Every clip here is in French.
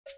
Je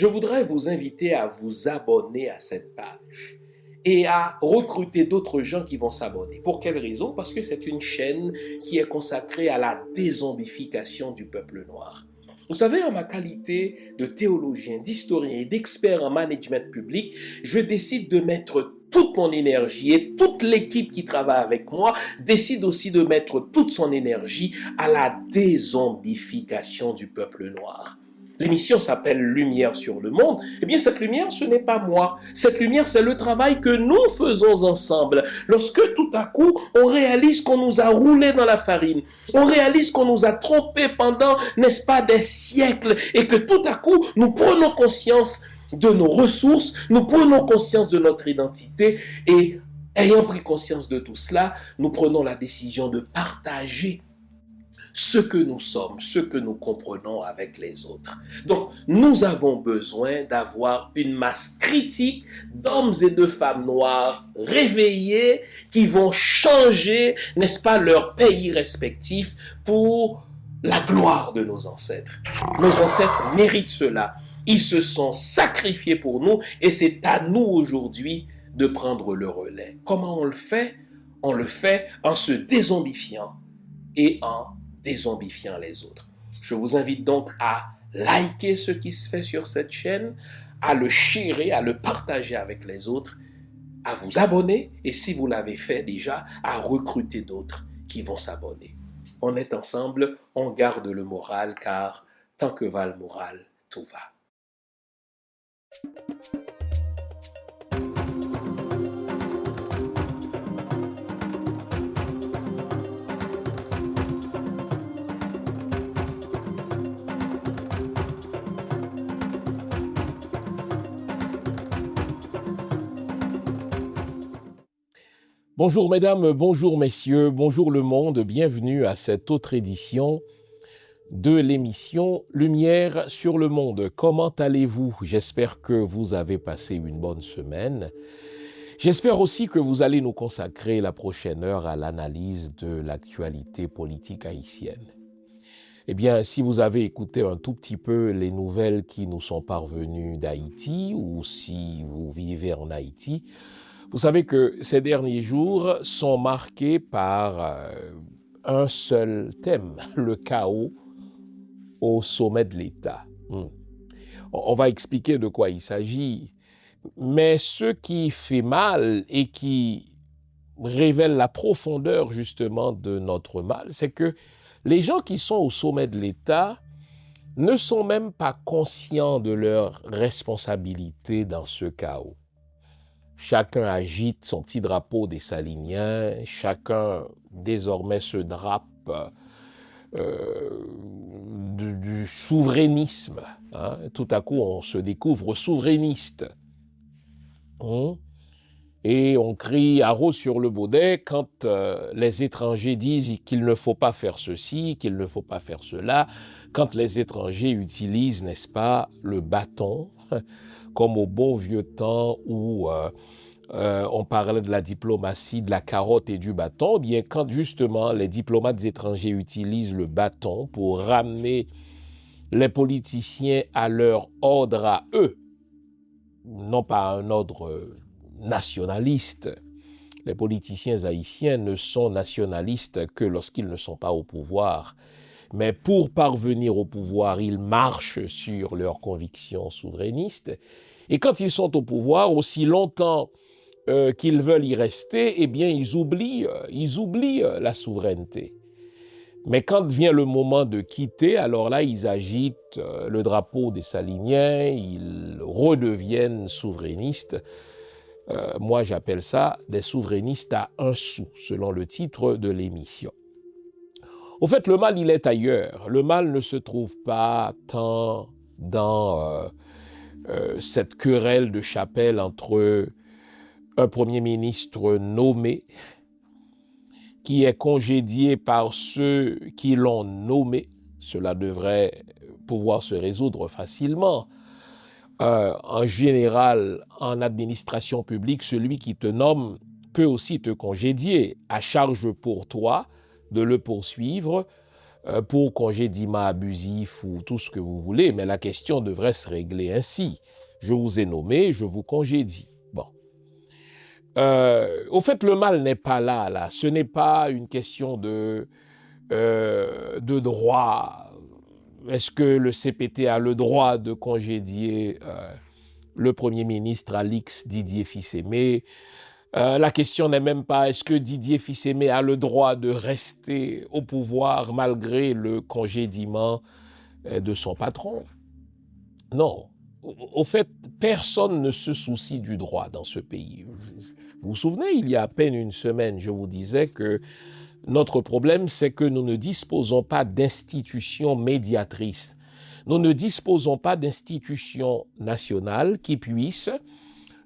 voudrais vous inviter à vous abonner à cette page et à recruter d'autres gens qui vont s'abonner. Pour quelle raison? Parce que c'est une chaîne qui est consacrée à la dézombification du peuple noir. Vous savez, en ma qualité de théologien, d'historien et d'expert en management public, je décide de mettre toute mon énergie et toute l'équipe qui travaille avec moi décide aussi de mettre toute son énergie à la dézombification du peuple noir. L'émission s'appelle Lumière sur le monde. Eh bien, cette lumière, ce n'est pas moi. Cette lumière, c'est le travail que nous faisons ensemble. Lorsque tout à coup, on réalise qu'on nous a roulé dans la farine, on réalise qu'on nous a trompés pendant, n'est-ce pas, des siècles, et que tout à coup, nous prenons conscience de nos ressources, nous prenons conscience de notre identité, et ayant pris conscience de tout cela, nous prenons la décision de partager ce que nous sommes, ce que nous comprenons avec les autres. Donc, nous avons besoin d'avoir une masse critique d'hommes et de femmes noirs réveillés qui vont changer, n'est-ce pas, leur pays respectif pour la gloire de nos ancêtres. Nos ancêtres méritent cela. Ils se sont sacrifiés pour nous et c'est à nous aujourd'hui de prendre le relais. Comment on le fait? On le fait en se dézombifiant et en dézombifiant les autres. Je vous invite donc à liker ce qui se fait sur cette chaîne, à le sharer, à le partager avec les autres, à vous abonner et si vous l'avez fait déjà, à recruter d'autres qui vont s'abonner. On est ensemble, on garde le moral car tant que va le moral, tout va. Bonjour mesdames, bonjour messieurs, bonjour le monde, bienvenue à cette autre édition de l'émission Lumière sur le monde. Comment allez-vous? J'espère que vous avez passé une bonne semaine. J'espère aussi que vous allez nous consacrer la prochaine heure à l'analyse de l'actualité politique haïtienne. Eh bien, si vous avez écouté un tout petit peu les nouvelles qui nous sont parvenues d'Haïti ou si vous vivez en Haïti, vous savez que ces derniers jours sont marqués par un seul thème, le chaos au sommet de l'État. On va expliquer de quoi il s'agit, mais ce qui fait mal et qui révèle la profondeur justement de notre mal, c'est que les gens qui sont au sommet de l'État ne sont même pas conscients de leur responsabilité dans ce chaos. Chacun agite son petit drapeau des Saliniens, chacun désormais se drape du souverainisme. Hein. Tout à coup, on se découvre souverainiste. Et on crie haro sur le baudet quand les étrangers disent qu'il ne faut pas faire ceci, qu'il ne faut pas faire cela, quand les étrangers utilisent, n'est-ce pas, le bâton, comme au bon vieux temps où on parlait de la diplomatie, de la carotte et du bâton, bien quand justement les diplomates étrangers utilisent le bâton pour ramener les politiciens à leur ordre à eux, non pas à un ordre nationaliste. Les politiciens haïtiens ne sont nationalistes que lorsqu'ils ne sont pas au pouvoir. Mais pour parvenir au pouvoir, ils marchent sur leurs convictions souverainistes. Et quand ils sont au pouvoir, aussi longtemps qu'ils veulent y rester, eh bien, ils oublient la souveraineté. Mais quand vient le moment de quitter, alors là, ils agitent le drapeau des Saliniens, ils redeviennent souverainistes. Moi, j'appelle ça des souverainistes à un sou, selon le titre de l'émission. Au fait, le mal, il est ailleurs. Le mal ne se trouve pas tant dans cette querelle de chapelle entre un premier ministre nommé qui est congédié par ceux qui l'ont nommé. Cela devrait pouvoir se résoudre facilement. En général, en administration publique, celui qui te nomme peut aussi te congédier, à charge pour toi de le poursuivre pour congédiement abusif ou tout ce que vous voulez, mais la question devrait se régler ainsi. Je vous ai nommé, je vous congédie. Bon. Au fait, le mal n'est pas là. Ce n'est pas une question de droit. Est-ce que le CPT a le droit de congédier le Premier ministre Alix Didier Fils-Aimé? La question n'est même pas est-ce que Didier Fils-Aimé a le droit de rester au pouvoir malgré le congédiement de son patron? Non. Au fait, personne ne se soucie du droit dans ce pays. Vous vous souvenez, il y a à peine une semaine, je vous disais que notre problème, c'est que nous ne disposons pas d'institutions médiatrices. Nous ne disposons pas d'institutions nationales qui puissent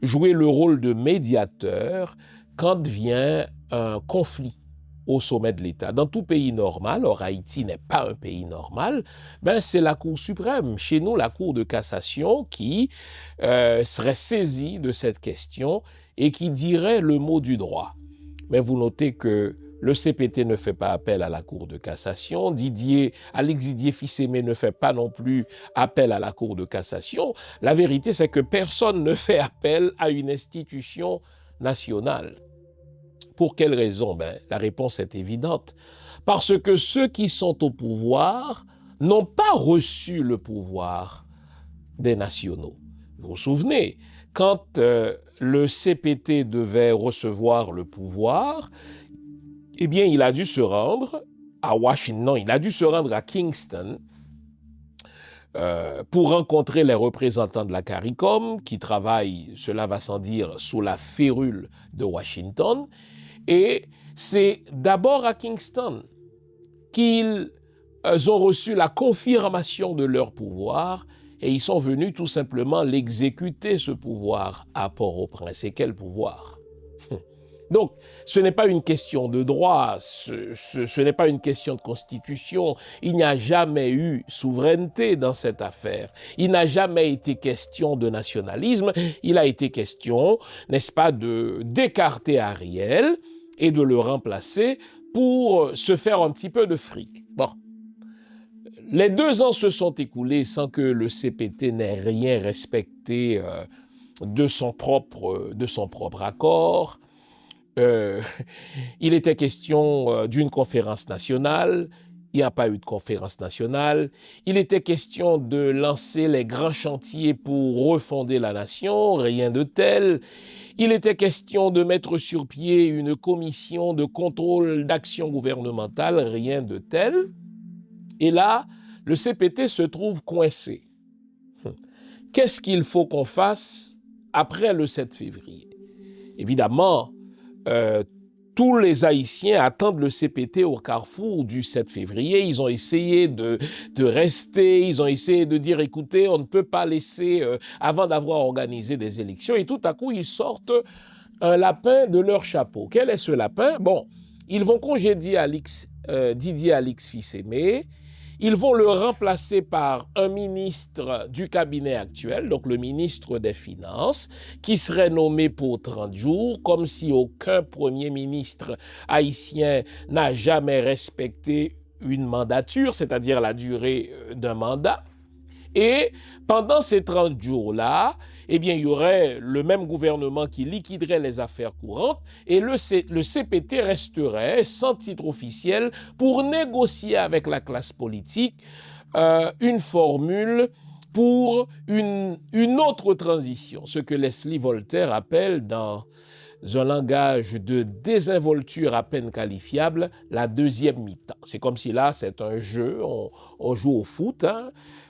jouer le rôle de médiateur quand vient un conflit au sommet de l'État. Dans tout pays normal, or Haïti n'est pas un pays normal, c'est la Cour suprême. Chez nous, la Cour de cassation qui serait saisie de cette question et qui dirait le mot du droit. Mais vous notez que le CPT ne fait pas appel à la Cour de cassation. Alix Didier Fils-Aimé ne fait pas non plus appel à la Cour de cassation. La vérité, c'est que personne ne fait appel à une institution nationale. Pour quelle raison? La réponse est évidente. Parce que ceux qui sont au pouvoir n'ont pas reçu le pouvoir des nationaux. Vous vous souvenez, quand le CPT devait recevoir le pouvoir, il a dû se rendre à Washington, il a dû se rendre à Kingston pour rencontrer les représentants de la CARICOM qui travaillent, cela va sans dire, sous la férule de Washington. Et c'est d'abord à Kingston qu'ils ont reçu la confirmation de leur pouvoir et ils sont venus tout simplement l'exécuter, ce pouvoir, à Port-au-Prince. Et quel pouvoir? Donc, ce n'est pas une question de droit, ce n'est pas une question de constitution. Il n'y a jamais eu souveraineté dans cette affaire. Il n'a jamais été question de nationalisme. Il a été question, n'est-ce pas, d'écarter Ariel et de le remplacer pour se faire un petit peu de fric. Bon. Les 2 ans se sont écoulés sans que le CPT n'ait rien respecté de son propre accord. Il était question d'une conférence nationale, il n'y a pas eu de conférence nationale. Il était question de lancer les grands chantiers pour refonder la nation, rien de tel. Il était question de mettre sur pied une commission de contrôle d'action gouvernementale, rien de tel. Et là, le CPT se trouve coincé. Qu'est-ce qu'il faut qu'on fasse après le 7 février? Évidemment, tous les Haïtiens attendent le CPT au carrefour du 7 février. Ils ont essayé de rester, ils ont essayé de dire, écoutez, on ne peut pas laisser, avant d'avoir organisé des élections, et tout à coup, ils sortent un lapin de leur chapeau. Quel est ce lapin? Bon, ils vont congédier Didier Alix Fils-Aimé. Ils vont le remplacer par un ministre du cabinet actuel, donc le ministre des Finances, qui serait nommé pour 30 jours, comme si aucun premier ministre haïtien n'a jamais respecté une mandature, c'est-à-dire la durée d'un mandat. Et pendant ces 30 jours-là, il y aurait le même gouvernement qui liquiderait les affaires courantes et le CPT resterait sans titre officiel pour négocier avec la classe politique une formule pour une autre transition, ce que Leslie Voltaire appelle dans un langage de désinvolture à peine qualifiable, la deuxième mi-temps. C'est comme si là, c'est un jeu, on joue au foot,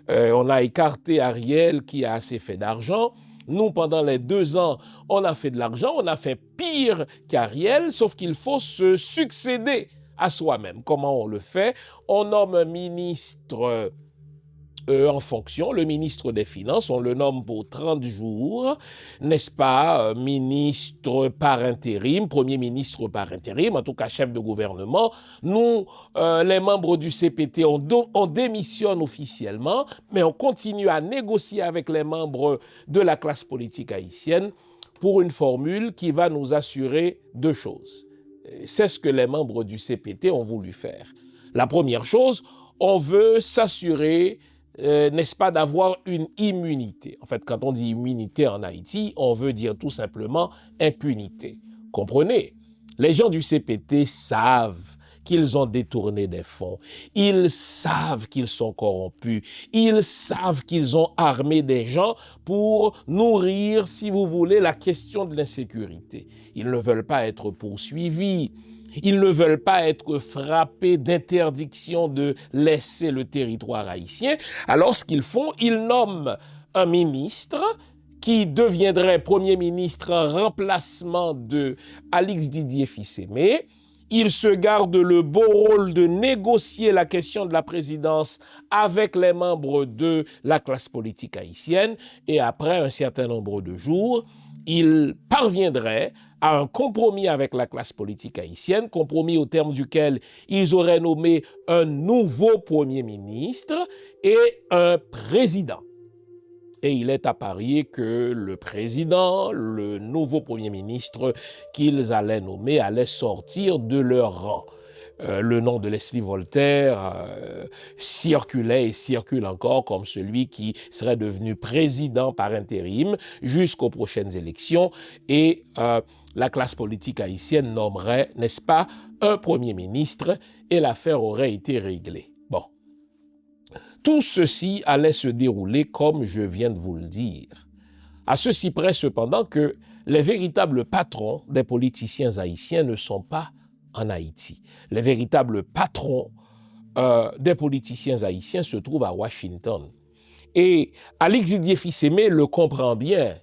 on a écarté Ariel qui a assez fait d'argent. Nous, pendant les 2 ans, on a fait de l'argent, on a fait pire qu'Ariel, sauf qu'il faut se succéder à soi-même. Comment on le fait? On nomme un ministre en fonction. Le ministre des Finances, on le nomme pour 30 jours, n'est-ce pas, ministre par intérim, premier ministre par intérim, en tout cas chef de gouvernement. Nous, les membres du CPT, on démissionne officiellement, mais on continue à négocier avec les membres de la classe politique haïtienne pour une formule qui va nous assurer deux choses. C'est ce que les membres du CPT ont voulu faire. La première chose, on veut s'assurer, n'est-ce pas, d'avoir une immunité. En fait, quand on dit immunité en Haïti, on veut dire tout simplement impunité. Comprenez? Les gens du CPT savent qu'ils ont détourné des fonds. Ils savent qu'ils sont corrompus. Ils savent qu'ils ont armé des gens pour nourrir, si vous voulez, la question de l'insécurité. Ils ne veulent pas être poursuivis. Ils ne veulent pas être frappés d'interdiction de laisser le territoire haïtien. Alors, ce qu'ils font, ils nomment un ministre qui deviendrait Premier ministre en remplacement de Alix Didier Fils-Aimé. Il se garde le beau rôle de négocier la question de la présidence avec les membres de la classe politique haïtienne et après un certain nombre de jours, il parviendrait à un compromis avec la classe politique haïtienne, compromis au terme duquel ils auraient nommé un nouveau Premier ministre et un président. Et il est à parier que le président, le nouveau Premier ministre qu'ils allaient nommer, allait sortir de leur rang. Le nom de Leslie Voltaire circulait et circule encore comme celui qui serait devenu président par intérim jusqu'aux prochaines élections et la classe politique haïtienne nommerait, n'est-ce pas, un Premier ministre et l'affaire aurait été réglée. Bon. Tout ceci allait se dérouler comme je viens de vous le dire. À ceci près cependant que les véritables patrons des politiciens haïtiens ne sont pas en Haïti. Les véritables patrons des politiciens haïtiens se trouvent à Washington. Et Alix Didier Fils-Aimé le comprend bien.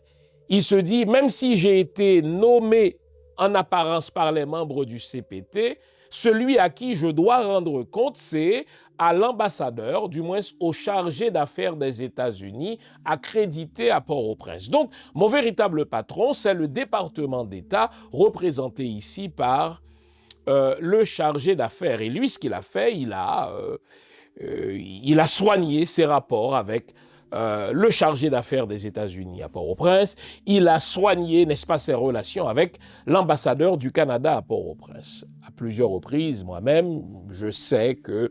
Il se dit, même si j'ai été nommé en apparence par les membres du CPT, celui à qui je dois rendre compte, c'est à l'ambassadeur, du moins au chargé d'affaires des États-Unis, accrédité à Port-au-Prince. Donc, mon véritable patron, c'est le département d'État, représenté ici par le chargé d'affaires. Et lui, ce qu'il a fait, il a soigné ses rapports avec le chargé d'affaires des États-Unis à Port-au-Prince. Il a soigné, n'est-ce pas, ses relations avec l'ambassadeur du Canada à Port-au-Prince. À plusieurs reprises, moi-même, je sais que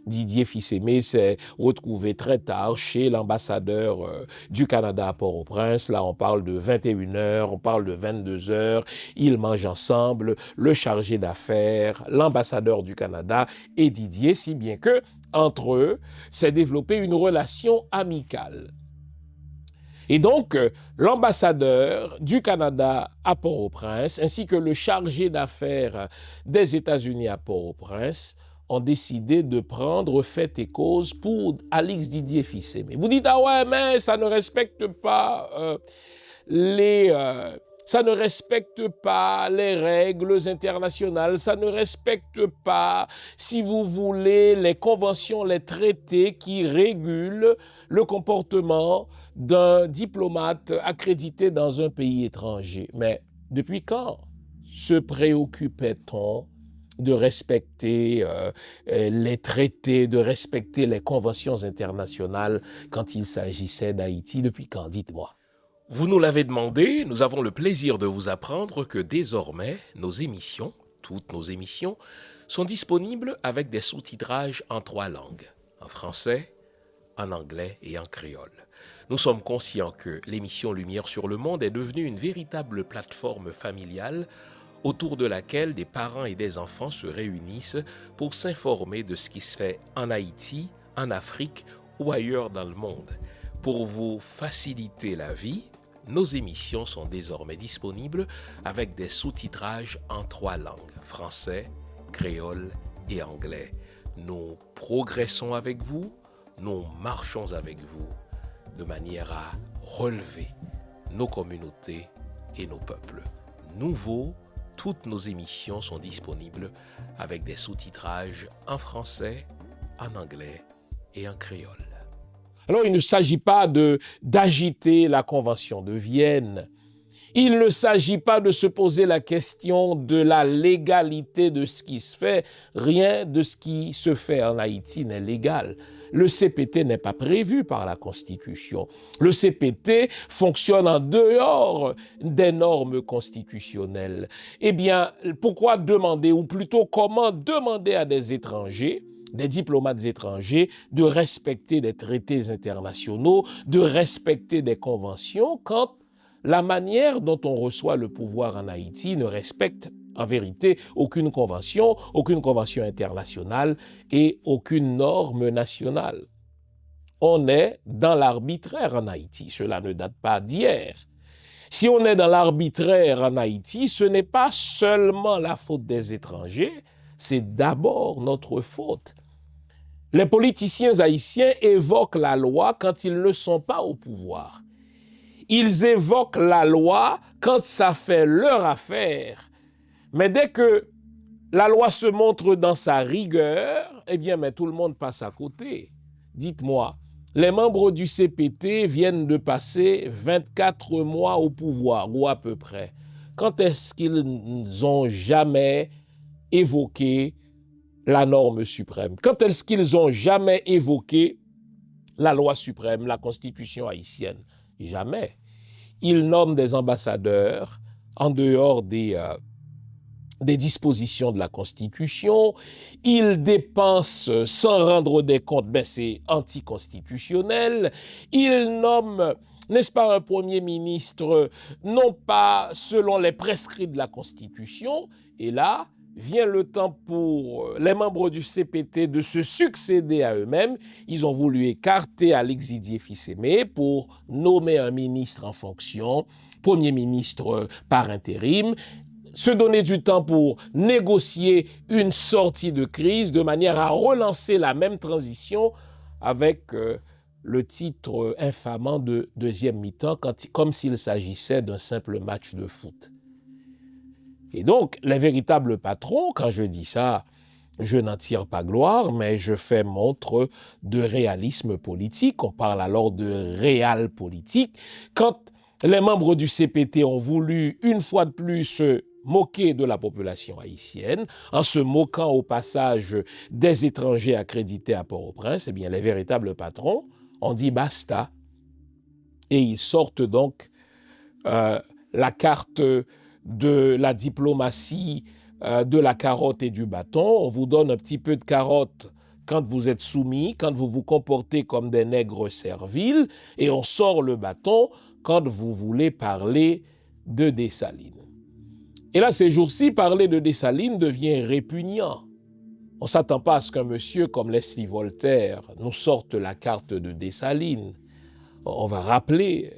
Didier Fils-Aimé s'est retrouvé très tard chez l'ambassadeur du Canada à Port-au-Prince. Là, on parle de 21h, on parle de 22h. Ils mangent ensemble, le chargé d'affaires, l'ambassadeur du Canada et Didier, si bien que entre eux, s'est développée une relation amicale. Et donc, l'ambassadeur du Canada à Port-au-Prince, ainsi que le chargé d'affaires des États-Unis à Port-au-Prince, ont décidé de prendre fait et cause pour Alix Didier Fils-Aimé. Vous dites, ah ouais, mais ça ne respecte pas ça ne respecte pas les règles internationales, ça ne respecte pas, si vous voulez, les conventions, les traités qui régulent le comportement d'un diplomate accrédité dans un pays étranger. Mais depuis quand se préoccupait-on de respecter les traités, de respecter les conventions internationales quand il s'agissait d'Haïti? Depuis quand, dites-moi? Vous nous l'avez demandé, nous avons le plaisir de vous apprendre que désormais, nos émissions, toutes nos émissions, sont disponibles avec des sous-titrages en 3 langues, en français, en anglais et en créole. Nous sommes conscients que l'émission Lumière sur le monde est devenue une véritable plateforme familiale autour de laquelle des parents et des enfants se réunissent pour s'informer de ce qui se fait en Haïti, en Afrique ou ailleurs dans le monde. Pour vous faciliter la vie, nos émissions sont désormais disponibles avec des sous-titrages en 3 langues, français, créole et anglais. Nous progressons avec vous, nous marchons avec vous, de manière à relever nos communautés et nos peuples. Nouveau, toutes nos émissions sont disponibles avec des sous-titrages en français, en anglais et en créole. Alors, il ne s'agit pas d'agiter la Convention de Vienne. Il ne s'agit pas de se poser la question de la légalité de ce qui se fait. Rien de ce qui se fait en Haïti n'est légal. Le CPT n'est pas prévu par la Constitution. Le CPT fonctionne en dehors des normes constitutionnelles. Eh bien, pourquoi demander, ou plutôt comment demander à des étrangers, des diplomates étrangers, de respecter des traités internationaux, de respecter des conventions, quand la manière dont on reçoit le pouvoir en Haïti ne respecte en vérité aucune convention internationale et aucune norme nationale. On est dans l'arbitraire en Haïti, cela ne date pas d'hier. Si on est dans l'arbitraire en Haïti, ce n'est pas seulement la faute des étrangers, c'est d'abord notre faute. Les politiciens haïtiens évoquent la loi quand ils ne sont pas au pouvoir. Ils évoquent la loi quand ça fait leur affaire. Mais dès que la loi se montre dans sa rigueur, eh bien, mais tout le monde passe à côté. Dites-moi, les membres du CPT viennent de passer 24 mois au pouvoir, ou à peu près. Quand est-ce qu'ils n'ont jamais évoqué la norme suprême? Quand est-ce qu'ils n'ont jamais évoqué la loi suprême, la constitution haïtienne? Jamais. Ils nomment des ambassadeurs en dehors des dispositions de la Constitution. Ils dépensent sans rendre des comptes, ben c'est anticonstitutionnel. Ils nomment, n'est-ce pas, un Premier ministre, non pas selon les prescrits de la Constitution. Et là, vient le temps pour les membres du CPT de se succéder à eux-mêmes. Ils ont voulu écarter Alix Didier Fils-Aimé pour nommer un ministre en fonction, Premier ministre par intérim, se donner du temps pour négocier une sortie de crise de manière à relancer la même transition avec le titre infamant de deuxième mi-temps, comme s'il s'agissait d'un simple match de foot. Et donc, les véritables patrons, quand je dis ça, je n'en tire pas gloire, mais je fais montre de réalisme politique. On parle alors de réal politique. Quand les membres du CPT ont voulu, une fois de plus, se moquer de la population haïtienne, en se moquant au passage des étrangers accrédités à Port-au-Prince, eh bien, les véritables patrons ont dit basta. Et ils sortent donc la carte de la diplomatie, de la carotte et du bâton. On vous donne un petit peu de carotte quand vous êtes soumis, quand vous vous comportez comme des nègres serviles, et on sort le bâton quand vous voulez parler de Dessalines. Et là, ces jours-ci, parler de Dessalines devient répugnant. On ne s'attend pas à ce qu'un monsieur comme Leslie Voltaire nous sorte la carte de Dessalines. On va rappeler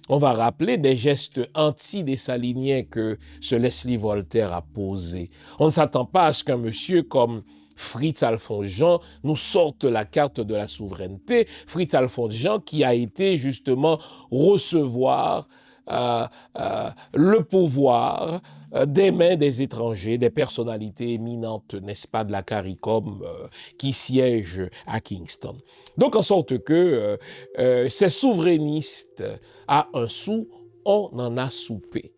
des gestes anti-dessaliniens que ce Leslie Voltaire a posés. On ne s'attend pas à ce qu'un monsieur comme Fritz Alphonse Jean nous sorte la carte de la souveraineté. Fritz Alphonse Jean qui a été justement recevoir le pouvoir des mains des étrangers, des personnalités éminentes, n'est-ce pas, de la CARICOM qui siègent à Kingston. Donc, en sorte que ces souverainistes à un sou, on en a soupé.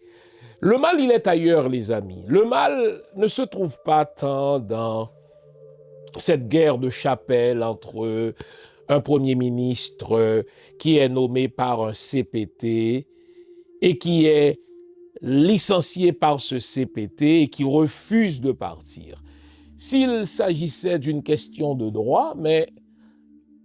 Le mal, il est ailleurs, les amis. Le mal ne se trouve pas tant dans cette guerre de chapelle entre un Premier ministre qui est nommé par un CPT et qui est licencié par ce CPT et qui refuse de partir. S'il s'agissait d'une question de droit, mais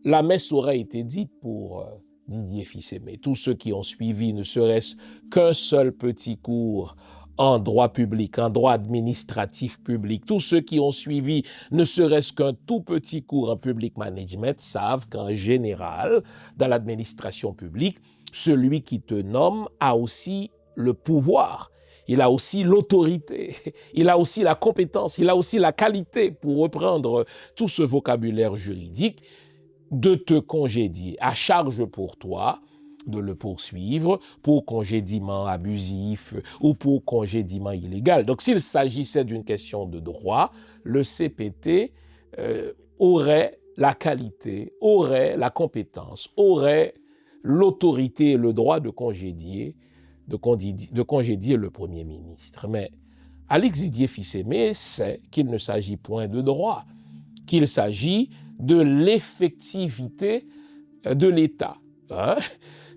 la messe aurait été dite pour Didier Fils-Aimé. Tous ceux qui ont suivi ne serait-ce qu'un seul petit cours en droit public, en droit administratif public, tous ceux qui ont suivi ne serait-ce qu'un tout petit cours en public management savent qu'en général, dans l'administration publique, celui qui te nomme a aussi le pouvoir, il a aussi l'autorité, il a aussi la compétence, il a aussi la qualité, pour reprendre tout ce vocabulaire juridique, de te congédier, à charge pour toi de le poursuivre pour congédiement abusif ou pour congédiement illégal. Donc s'il s'agissait d'une question de droit, le CPT aurait la qualité, aurait la compétence, aurait l'autorité et le droit de congédier le Premier ministre. Mais Alix Didier Fils-Aimé sait qu'il ne s'agit point de droit, qu'il s'agit de l'effectivité de l'État. Hein?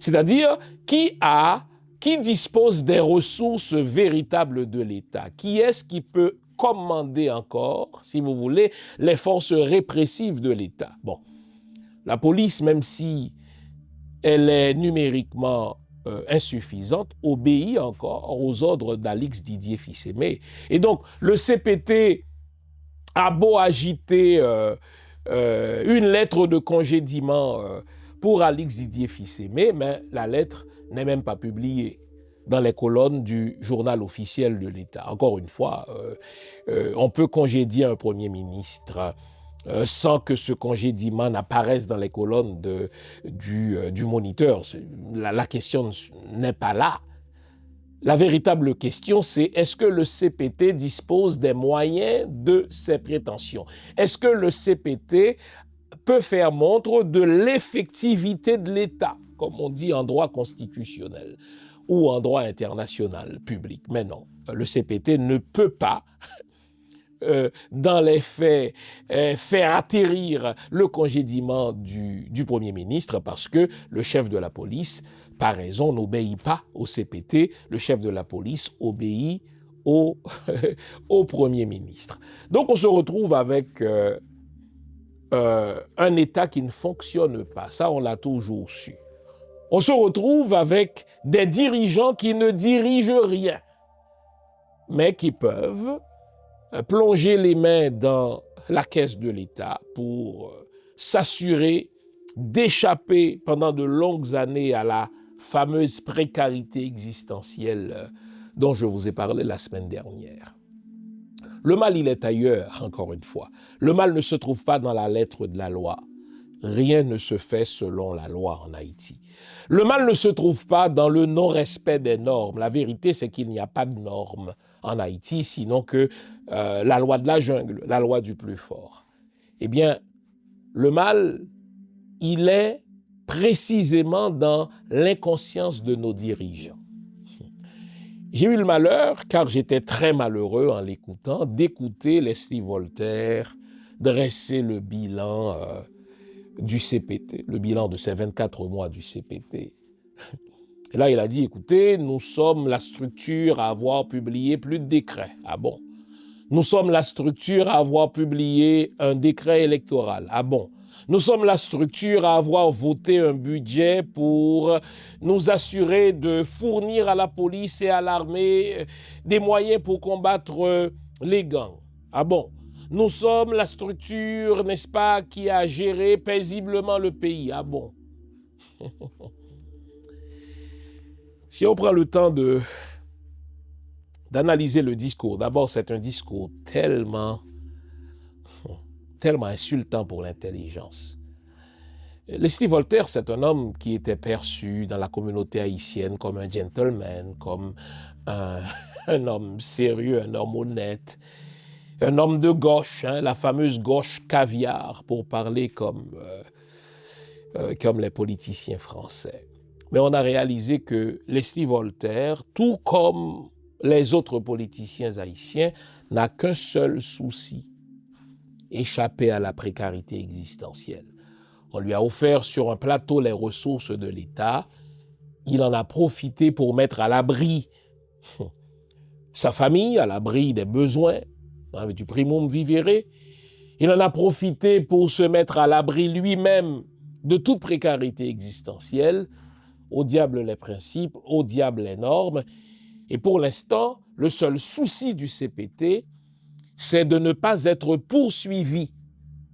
C'est-à-dire qui dispose des ressources véritables de l'État? Qui est-ce qui peut commander encore, si vous voulez, les forces répressives de l'État? Bon, la police, même si elle est numériquement insuffisante, obéit encore aux ordres d'Alix Didier Fils-Aimé. Et donc, le CPT a beau agiter une lettre de congédiement pour Alix Didier Fils-Aimé, mais la lettre n'est même pas publiée dans les colonnes du journal officiel de l'État. Encore une fois, on peut congédier un Premier ministre sans que ce congédiement n'apparaisse dans les colonnes du Moniteur. La question n'est pas là. La véritable question, c'est est-ce que le CPT dispose des moyens de ses prétentions? Est-ce que le CPT peut faire montre de l'effectivité de l'État, comme on dit en droit constitutionnel ou en droit international public? Mais non, le CPT ne peut pas dans les faits, faire atterrir le congédiement du Premier ministre parce que le chef de la police, par raison, n'obéit pas au CPT. Le chef de la police obéit au Premier ministre. Donc on se retrouve avec un État qui ne fonctionne pas. Ça, on l'a toujours su. On se retrouve avec des dirigeants qui ne dirigent rien, mais qui peuvent plonger les mains dans la caisse de l'État pour s'assurer d'échapper pendant de longues années à la fameuse précarité existentielle dont je vous ai parlé la semaine dernière. Le mal, il est ailleurs, encore une fois. Le mal ne se trouve pas dans la lettre de la loi. Rien ne se fait selon la loi en Haïti. Le mal ne se trouve pas dans le non-respect des normes. La vérité, c'est qu'il n'y a pas de normes en Haïti, sinon que la loi de la jungle, la loi du plus fort. Eh bien, le mal, il est précisément dans l'inconscience de nos dirigeants. J'ai eu le malheur, car j'étais très malheureux en l'écoutant, d'écouter Leslie Voltaire dresser le bilan du CPT, le bilan de ces 24 mois du CPT. Et là, il a dit, écoutez, nous sommes la structure à avoir publié plus de décrets. Ah bon? Nous sommes la structure à avoir publié un décret électoral. Ah bon? Nous sommes la structure à avoir voté un budget pour nous assurer de fournir à la police et à l'armée des moyens pour combattre les gangs. Ah bon? Nous sommes la structure, n'est-ce pas, qui a géré paisiblement le pays. Ah bon? Si on prend le temps d'analyser le discours, d'abord c'est un discours tellement insultant pour l'intelligence. Leslie Voltaire, c'est un homme qui était perçu dans la communauté haïtienne comme un gentleman, comme un homme sérieux, un homme honnête, un homme de gauche, la fameuse gauche caviar, pour parler comme les politiciens français. Mais on a réalisé que Leslie Voltaire, tout comme les autres politiciens haïtiens, n'a qu'un seul souci: échapper à la précarité existentielle. On lui a offert sur un plateau les ressources de l'État. Il en a profité pour mettre à l'abri sa famille, à l'abri des besoins, du primum vivere. Il en a profité pour se mettre à l'abri lui-même de toute précarité existentielle. Au diable les principes, au diable les normes. Et pour l'instant, le seul souci du CPT, c'est de ne pas être poursuivi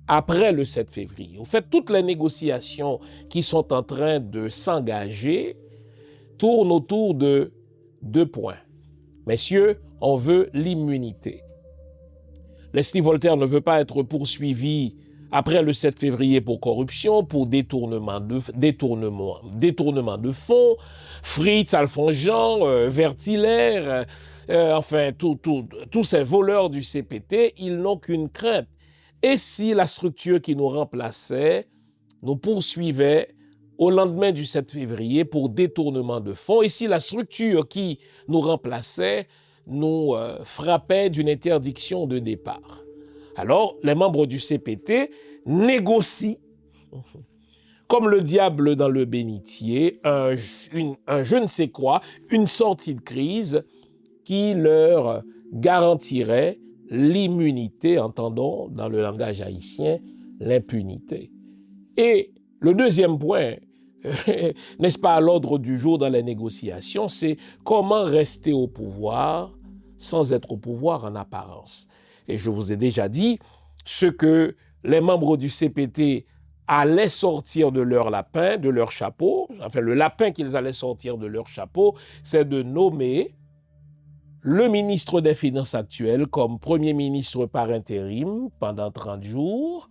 après le 7 février. Au fait, toutes les négociations qui sont en train de s'engager tournent autour de 2 points. Messieurs, on veut l'immunité. Leslie Voltaire ne veut pas être poursuivi après le 7 février pour corruption, pour détournement de fonds, Fritz, Alphonse Jean, enfin tous ces voleurs du CPT, ils n'ont qu'une crainte: Et si la structure qui nous remplaçait nous poursuivait au lendemain du 7 février pour détournement de fonds, et si la structure qui nous remplaçait nous frappait d'une interdiction de départ. Alors, les membres du CPT négocient, comme le diable dans le bénitier, un je ne sais quoi, une sortie de crise qui leur garantirait l'immunité, entendons dans le langage haïtien, l'impunité. Et le deuxième point, n'est-ce pas à l'ordre du jour dans les négociations, c'est comment rester au pouvoir sans être au pouvoir en apparence. Et je vous ai déjà dit ce que les membres du CPT allaient sortir de leur lapin, de leur chapeau, enfin le lapin qu'ils allaient sortir de leur chapeau, c'est de nommer le ministre des Finances actuel comme Premier ministre par intérim pendant 30 jours.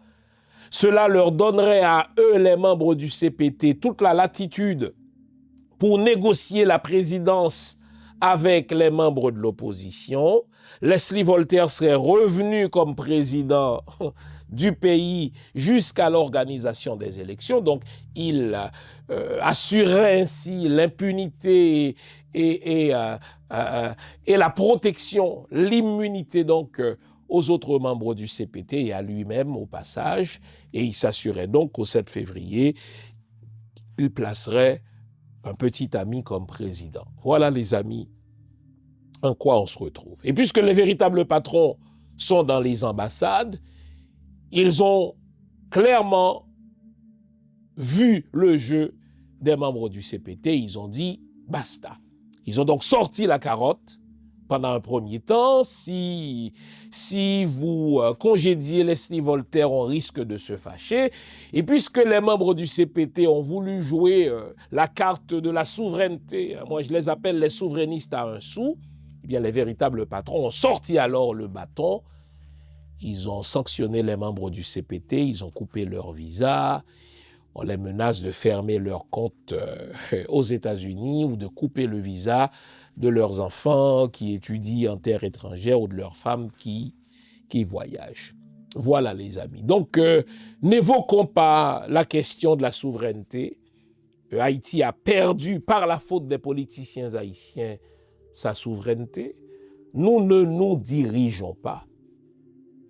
Cela leur donnerait à eux, les membres du CPT, toute la latitude pour négocier la présidence avec les membres de l'opposition. Leslie Voltaire serait revenu comme président du pays jusqu'à l'organisation des élections. Donc, il assurerait ainsi l'impunité et la protection, l'immunité donc aux autres membres du CPT et à lui-même au passage. Et il s'assurait donc qu'au 7 février, il placerait un petit ami comme président. Voilà les amis, en quoi on se retrouve. Et puisque les véritables patrons sont dans les ambassades, ils ont clairement vu le jeu des membres du CPT. Ils ont dit basta. Ils ont donc sorti la carotte pendant un premier temps. Si vous congédiez Leslie Voltaire, on risque de se fâcher. Et puisque les membres du CPT ont voulu jouer la carte de la souveraineté, moi je les appelle les souverainistes à un sou, eh bien les véritables patrons ont sorti alors le bâton. Ils ont sanctionné les membres du CPT, ils ont coupé leur visa, on les menace de fermer leur compte aux États-Unis ou de couper le visa de leurs enfants qui étudient en terre étrangère ou de leurs femmes qui voyagent. Voilà les amis. Donc, n'évoquons pas la question de la souveraineté. Haïti a perdu par la faute des politiciens haïtiens sa souveraineté. Nous ne nous dirigeons pas.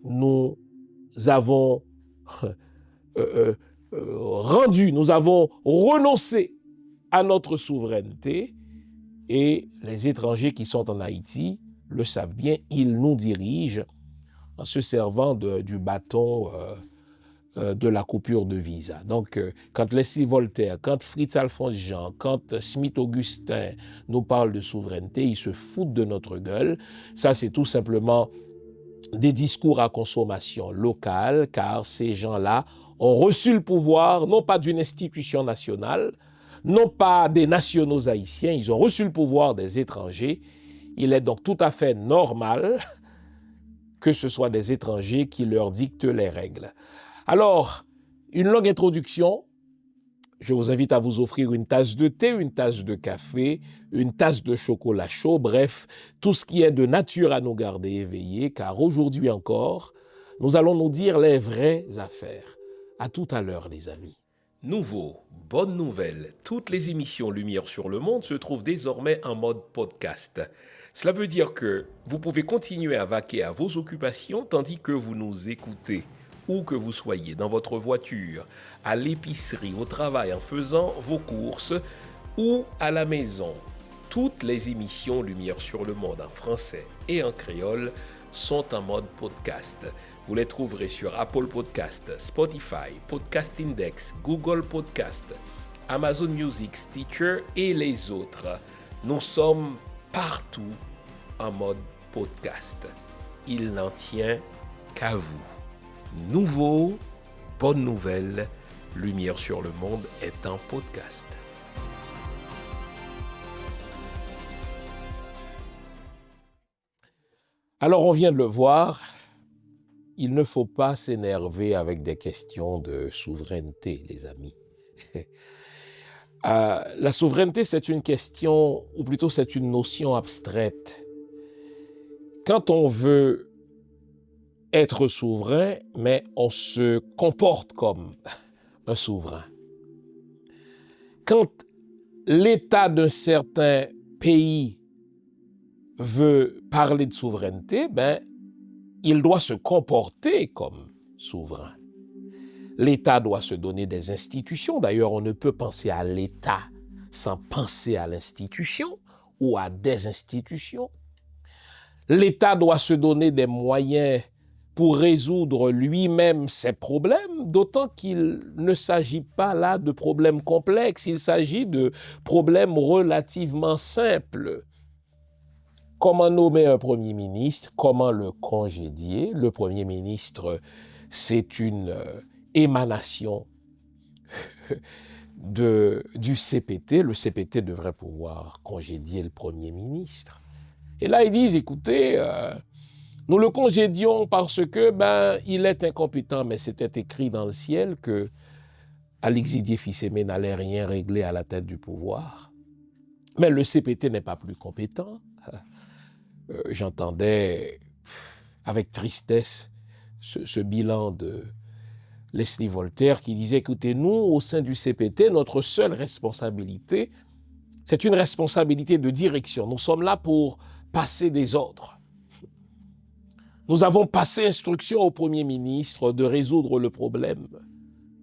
Nous avons nous avons renoncé à notre souveraineté et les étrangers qui sont en Haïti le savent bien, ils nous dirigent en se servant du bâton de la coupure de visa. Donc, quand Leslie Voltaire, quand Fritz Alphonse Jean, quand Smith Augustin nous parlent de souveraineté, ils se foutent de notre gueule. Ça, c'est tout simplement des discours à consommation locale, car ces gens-là ont reçu le pouvoir, non pas d'une institution nationale, non pas des nationaux haïtiens, ils ont reçu le pouvoir des étrangers. Il est donc tout à fait normal que ce soit des étrangers qui leur dictent les règles. Alors, une longue introduction. Je vous invite à vous offrir une tasse de thé, une tasse de café, une tasse de chocolat chaud, bref, tout ce qui est de nature à nous garder éveillés, car aujourd'hui encore, nous allons nous dire les vraies affaires. À tout à l'heure, les amis. Nouveau, bonne nouvelle, toutes les émissions Lumière sur le Monde se trouvent désormais en mode podcast. Cela veut dire que vous pouvez continuer à vaquer à vos occupations tandis que vous nous écoutez. Où que vous soyez, dans votre voiture, à l'épicerie, au travail, en faisant vos courses ou à la maison. Toutes les émissions Lumière sur le Monde en français et en créole sont en mode podcast. Vous les trouverez sur Apple Podcast, Spotify, Podcast Index, Google Podcast, Amazon Music, Stitcher et les autres. Nous sommes partout en mode podcast. Il n'en tient qu'à vous. Nouveau, bonne nouvelle, Lumière sur le Monde est en podcast. Alors on vient de le voir, il ne faut pas s'énerver avec des questions de souveraineté, les amis. La souveraineté, c'est une question, ou plutôt c'est une notion abstraite. Quand on veut être souverain, mais on se comporte comme un souverain. Quand l'État d'un certain pays veut parler de souveraineté, il doit se comporter comme souverain. L'État doit se donner des institutions. D'ailleurs, on ne peut penser à l'État sans penser à l'institution ou à des institutions. L'État doit se donner des moyens pour résoudre lui-même ses problèmes, d'autant qu'il ne s'agit pas là de problèmes complexes, il s'agit de problèmes relativement simples. Comment nommer un Premier ministre? Comment le congédier? Le Premier ministre, c'est une émanation du CPT. Le CPT devrait pouvoir congédier le Premier ministre. Et là, ils disent, écoutez, nous le congédions parce que il est incompétent, mais c'était écrit dans le ciel que Alexis Dié-Fissémé n'allait rien régler à la tête du pouvoir. Mais le CPT n'est pas plus compétent. J'entendais avec tristesse ce bilan de Leslie Voltaire qui disait, écoutez, nous, au sein du CPT, notre seule responsabilité, c'est une responsabilité de direction. Nous sommes là pour passer des ordres. Nous avons passé instruction au Premier ministre de résoudre le problème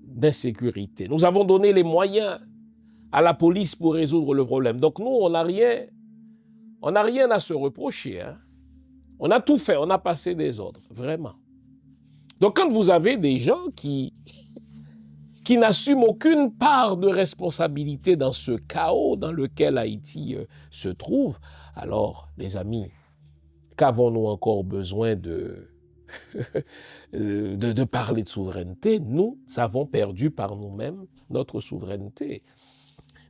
d'insécurité. Nous avons donné les moyens à la police pour résoudre le problème. Donc nous, on n'a rien à se reprocher. Hein. On a tout fait, on a passé des ordres, vraiment. Donc quand vous avez des gens qui n'assument aucune part de responsabilité dans ce chaos dans lequel Haïti se trouve, alors, les amis, qu'avons-nous encore besoin de parler de souveraineté? Nous avons perdu par nous-mêmes notre souveraineté.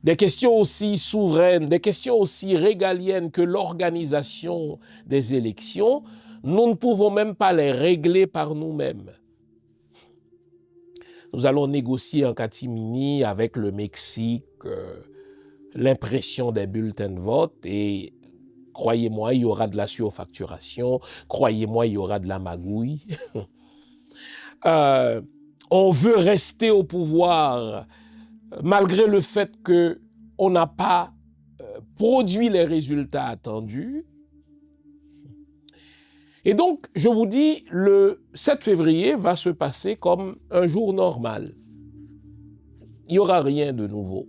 Des questions aussi souveraines, des questions aussi régaliennes que l'organisation des élections, nous ne pouvons même pas les régler par nous-mêmes. Nous allons négocier en catimini avec le Mexique l'impression des bulletins de vote et croyez-moi, il y aura de la surfacturation, croyez-moi, il y aura de la magouille. On veut rester au pouvoir malgré le fait qu'on n'a pas produit les résultats attendus. Et donc, je vous dis, le 7 février va se passer comme un jour normal. Il n'y aura rien de nouveau.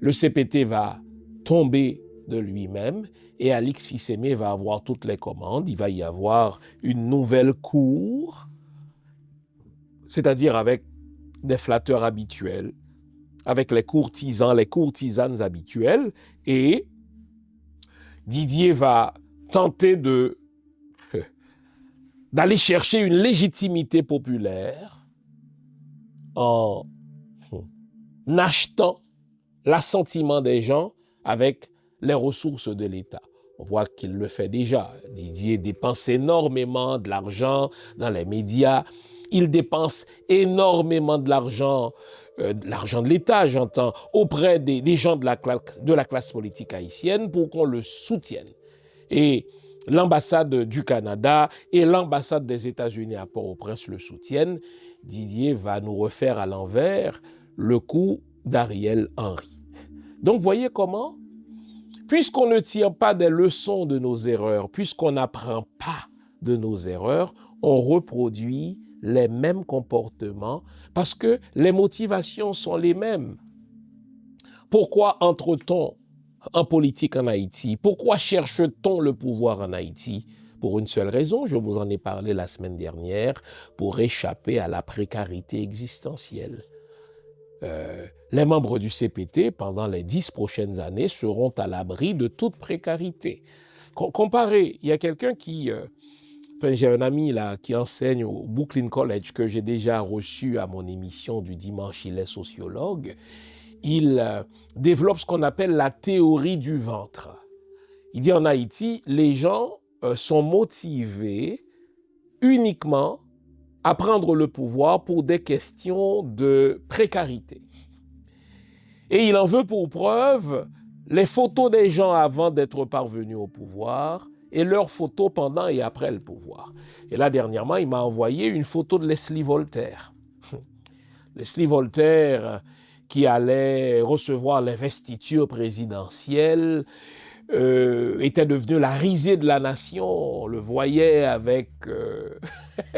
Le CPT va tomber de lui-même et Alix Fissémé va avoir toutes les commandes. Il va y avoir une nouvelle cour, c'est-à-dire avec des flatteurs habituels, avec les courtisans, les courtisanes habituelles, et Didier va tenter d'aller chercher une légitimité populaire en achetant l'assentiment des gens avec les ressources de l'État. On voit qu'il le fait déjà. Didier dépense énormément de l'argent dans les médias. Il dépense énormément de l'argent de l'État, j'entends, auprès des gens de la classe politique haïtienne pour qu'on le soutienne. Et l'ambassade du Canada et l'ambassade des États-Unis à Port-au-Prince le soutiennent. Didier va nous refaire à l'envers le coup d'Ariel Henry. Donc, voyez comment, puisqu'on ne tire pas des leçons de nos erreurs, puisqu'on n'apprend pas de nos erreurs, on reproduit les mêmes comportements parce que les motivations sont les mêmes. Pourquoi entre-t-on en politique en Haïti? Pourquoi cherche-t-on le pouvoir en Haïti? Pour une seule raison, je vous en ai parlé la semaine dernière, pour échapper à la précarité existentielle. Les membres du CPT, pendant les 10 prochaines années, seront à l'abri de toute précarité. Comparez, il y a quelqu'un j'ai un ami là qui enseigne au Brooklyn College que j'ai déjà reçu à mon émission du dimanche, il est sociologue. Il développe ce qu'on appelle la théorie du ventre. Il dit en Haïti, les gens sont motivés uniquement à prendre le pouvoir pour des questions de précarité. Et il en veut pour preuve les photos des gens avant d'être parvenus au pouvoir et leurs photos pendant et après le pouvoir. Et là, dernièrement, il m'a envoyé une photo de Leslie Voltaire. Leslie Voltaire qui allait recevoir l'investiture présidentielle, était devenu la risée de la nation. On le voyait avec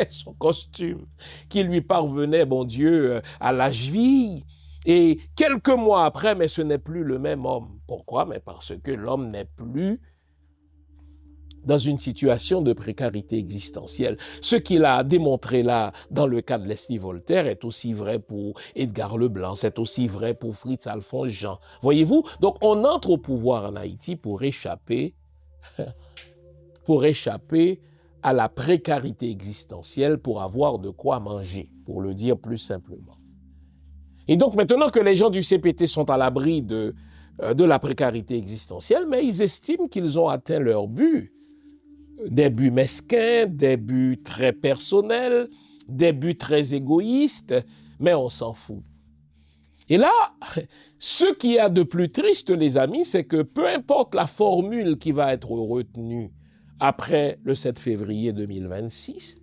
son costume qui lui parvenait, bon Dieu, à la cheville. Et quelques mois après, mais ce n'est plus le même homme. Pourquoi? Mais parce que l'homme n'est plus dans une situation de précarité existentielle. Ce qu'il a démontré là, dans le cas de Leslie Voltaire, est aussi vrai pour Edgar Leblanc, c'est aussi vrai pour Fritz Alphonse Jean. Voyez-vous? Donc, on entre au pouvoir en Haïti pour échapper à la précarité existentielle, pour avoir de quoi manger, pour le dire plus simplement. Et donc, maintenant que les gens du CPT sont à l'abri de la précarité existentielle, mais ils estiment qu'ils ont atteint leur but. Des buts mesquins, des buts très personnels, des buts très égoïstes, mais on s'en fout. Et là, ce qu'il y a de plus triste, les amis, c'est que peu importe la formule qui va être retenue après le 7 février 2026,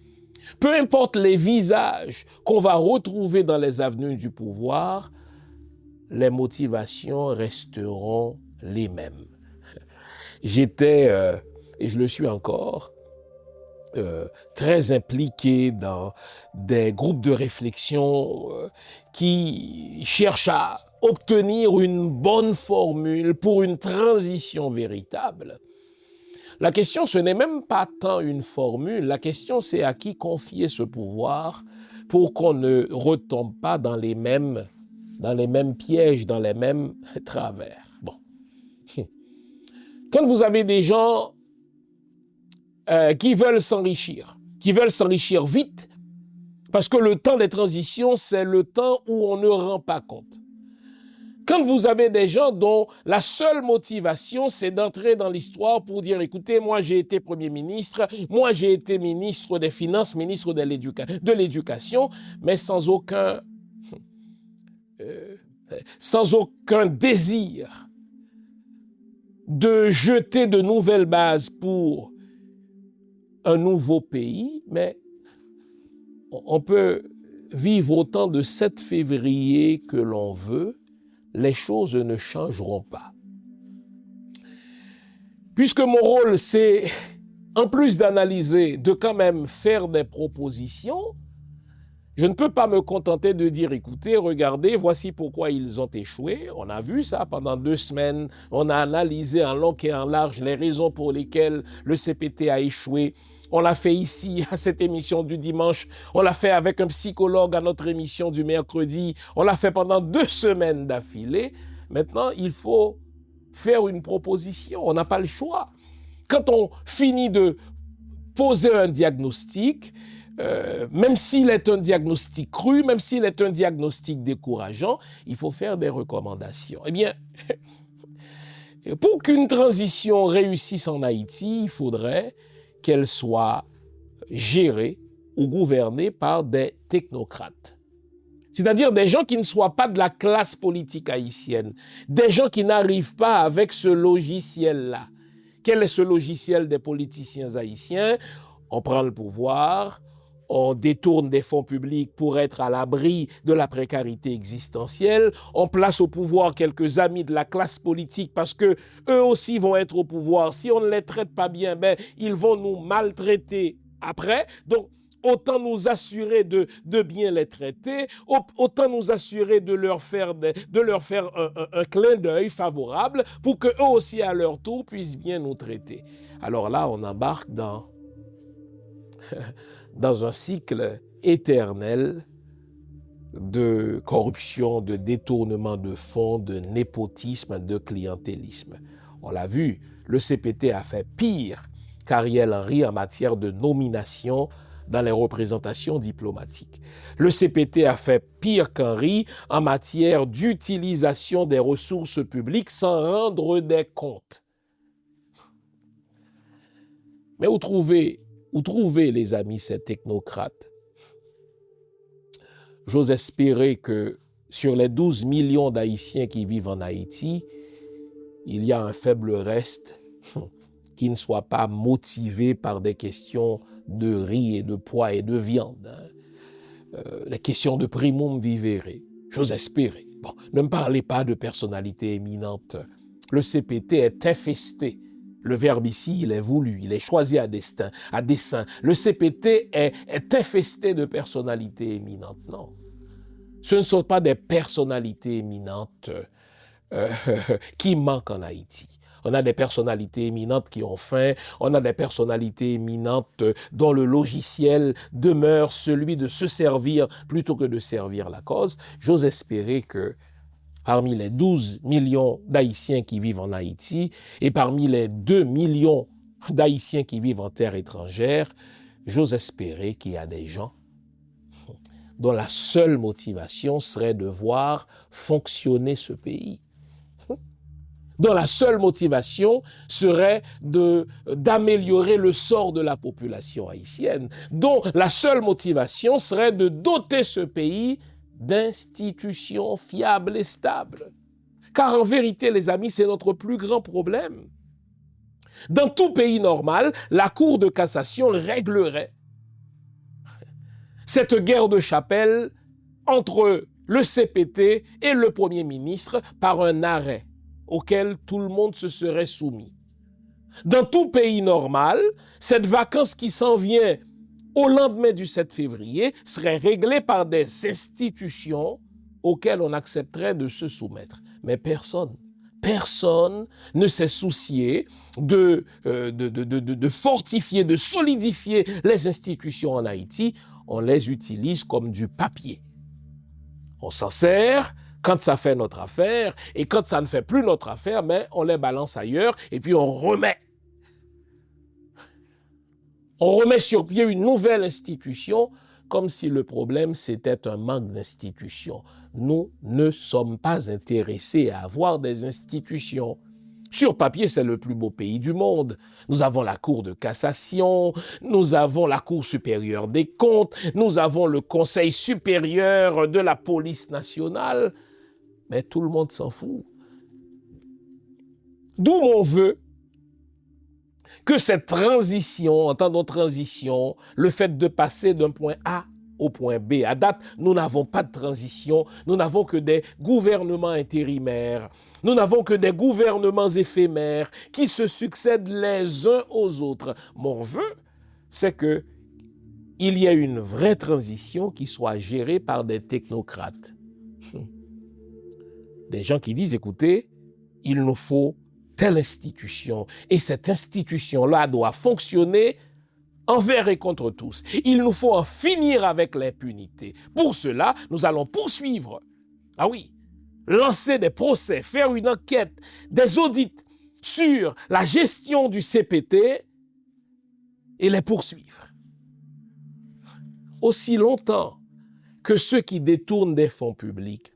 peu importe les visages qu'on va retrouver dans les avenues du pouvoir, les motivations resteront les mêmes. J'étais, et je le suis encore, très impliqué dans des groupes de réflexion qui cherchent à obtenir une bonne formule pour une transition véritable. La question, ce n'est même pas tant une formule, la question, c'est à qui confier ce pouvoir pour qu'on ne retombe pas dans les mêmes pièges, dans les mêmes travers. Bon. Quand vous avez des gens qui veulent s'enrichir vite, parce que le temps des transitions, c'est le temps où on ne rend pas compte. Quand vous avez des gens dont la seule motivation, c'est d'entrer dans l'histoire pour dire, écoutez, moi j'ai été Premier ministre, moi j'ai été ministre des Finances, ministre de l'Éducation, mais sans aucun désir de jeter de nouvelles bases pour un nouveau pays, mais on peut vivre autant de 7 février que l'on veut, les choses ne changeront pas. Puisque mon rôle, c'est, en plus d'analyser, de quand même faire des propositions, je ne peux pas me contenter de dire, écoutez, regardez, voici pourquoi ils ont échoué. On a vu ça pendant 2 semaines. On a analysé en long et en large les raisons pour lesquelles le CPT a échoué. On l'a fait ici, à cette émission du dimanche. On l'a fait avec un psychologue à notre émission du mercredi. On l'a fait pendant 2 semaines d'affilée. Maintenant, il faut faire une proposition. On n'a pas le choix. Quand on finit de poser un diagnostic, même s'il est un diagnostic cru, même s'il est un diagnostic décourageant, il faut faire des recommandations. Eh bien, pour qu'une transition réussisse en Haïti, il faudrait qu'elle soit gérée ou gouvernée par des technocrates. C'est-à-dire des gens qui ne soient pas de la classe politique haïtienne, des gens qui n'arrivent pas avec ce logiciel-là. Quel est ce logiciel des politiciens haïtiens? On prend le pouvoir, on détourne des fonds publics pour être à l'abri de la précarité existentielle, on place au pouvoir quelques amis de la classe politique parce que eux aussi vont être au pouvoir. Si on ne les traite pas bien, ils vont nous maltraiter après. Donc, autant nous assurer de bien les traiter, autant nous assurer de leur faire un clin d'œil favorable pour qu'eux aussi, à leur tour, puissent bien nous traiter. Alors là, on embarque dans un cycle éternel de corruption, de détournement de fonds, de népotisme, de clientélisme. On l'a vu, le CPT a fait pire qu'Ariel Henry en matière de nomination dans les représentations diplomatiques. Le CPT a fait pire qu'Henry en matière d'utilisation des ressources publiques sans rendre des comptes. Mais où trouver, les amis, ces technocrates? J'ose espérer que sur les 12 millions d'Haïtiens qui vivent en Haïti, il y a un faible reste qui ne soit pas motivé par des questions de riz et de pois et de viande. Les questions de primum vivere, j'ose espérer. Bon, ne me parlez pas de personnalité éminente. Le CPT est infesté. Le verbe ici, il est voulu, il est choisi à dessein. Le CPT est infesté de personnalités éminentes. Non. Ce ne sont pas des personnalités éminentes qui manquent en Haïti. On a des personnalités éminentes qui ont faim, on a des personnalités éminentes dont le logiciel demeure celui de se servir plutôt que de servir la cause. J'ose espérer que parmi les 12 millions d'Haïtiens qui vivent en Haïti et parmi les 2 millions d'Haïtiens qui vivent en terre étrangère, j'ose espérer qu'il y a des gens dont la seule motivation serait de voir fonctionner ce pays, dont la seule motivation serait d'améliorer le sort de la population haïtienne, dont la seule motivation serait de doter ce pays d'institutions fiables et stables. Car en vérité, les amis, c'est notre plus grand problème. Dans tout pays normal, la Cour de cassation réglerait cette guerre de chapelle entre le CPT et le Premier ministre par un arrêt auquel tout le monde se serait soumis. Dans tout pays normal, cette vacance qui s'en vient au lendemain du 7 février serait réglée par des institutions auxquelles on accepterait de se soumettre. Mais personne ne s'est soucié de fortifier, de solidifier les institutions en Haïti. On les utilise comme du papier. On s'en sert quand ça fait notre affaire, et quand ça ne fait plus notre affaire, mais on les balance ailleurs, et puis on remet sur pied une nouvelle institution, comme si le problème c'était un manque d'institutions. Nous ne sommes pas intéressés à avoir des institutions. Sur papier, c'est le plus beau pays du monde. Nous avons la Cour de cassation, nous avons la Cour supérieure des comptes, nous avons le Conseil supérieur de la police nationale. Mais tout le monde s'en fout. D'où mon vœu que cette transition, entendons transition, le fait de passer d'un point A au point B. À date, nous n'avons pas de transition, nous n'avons que des gouvernements intérimaires, nous n'avons que des gouvernements éphémères qui se succèdent les uns aux autres. Mon vœu, c'est qu'il y ait une vraie transition qui soit gérée par des technocrates. Des gens qui disent, écoutez, il nous faut telle institution, et cette institution-là doit fonctionner envers et contre tous. Il nous faut en finir avec l'impunité. Pour cela, nous allons poursuivre. Ah oui, lancer des procès, faire une enquête, des audits sur la gestion du CPT et les poursuivre. Aussi longtemps que ceux qui détournent des fonds publics,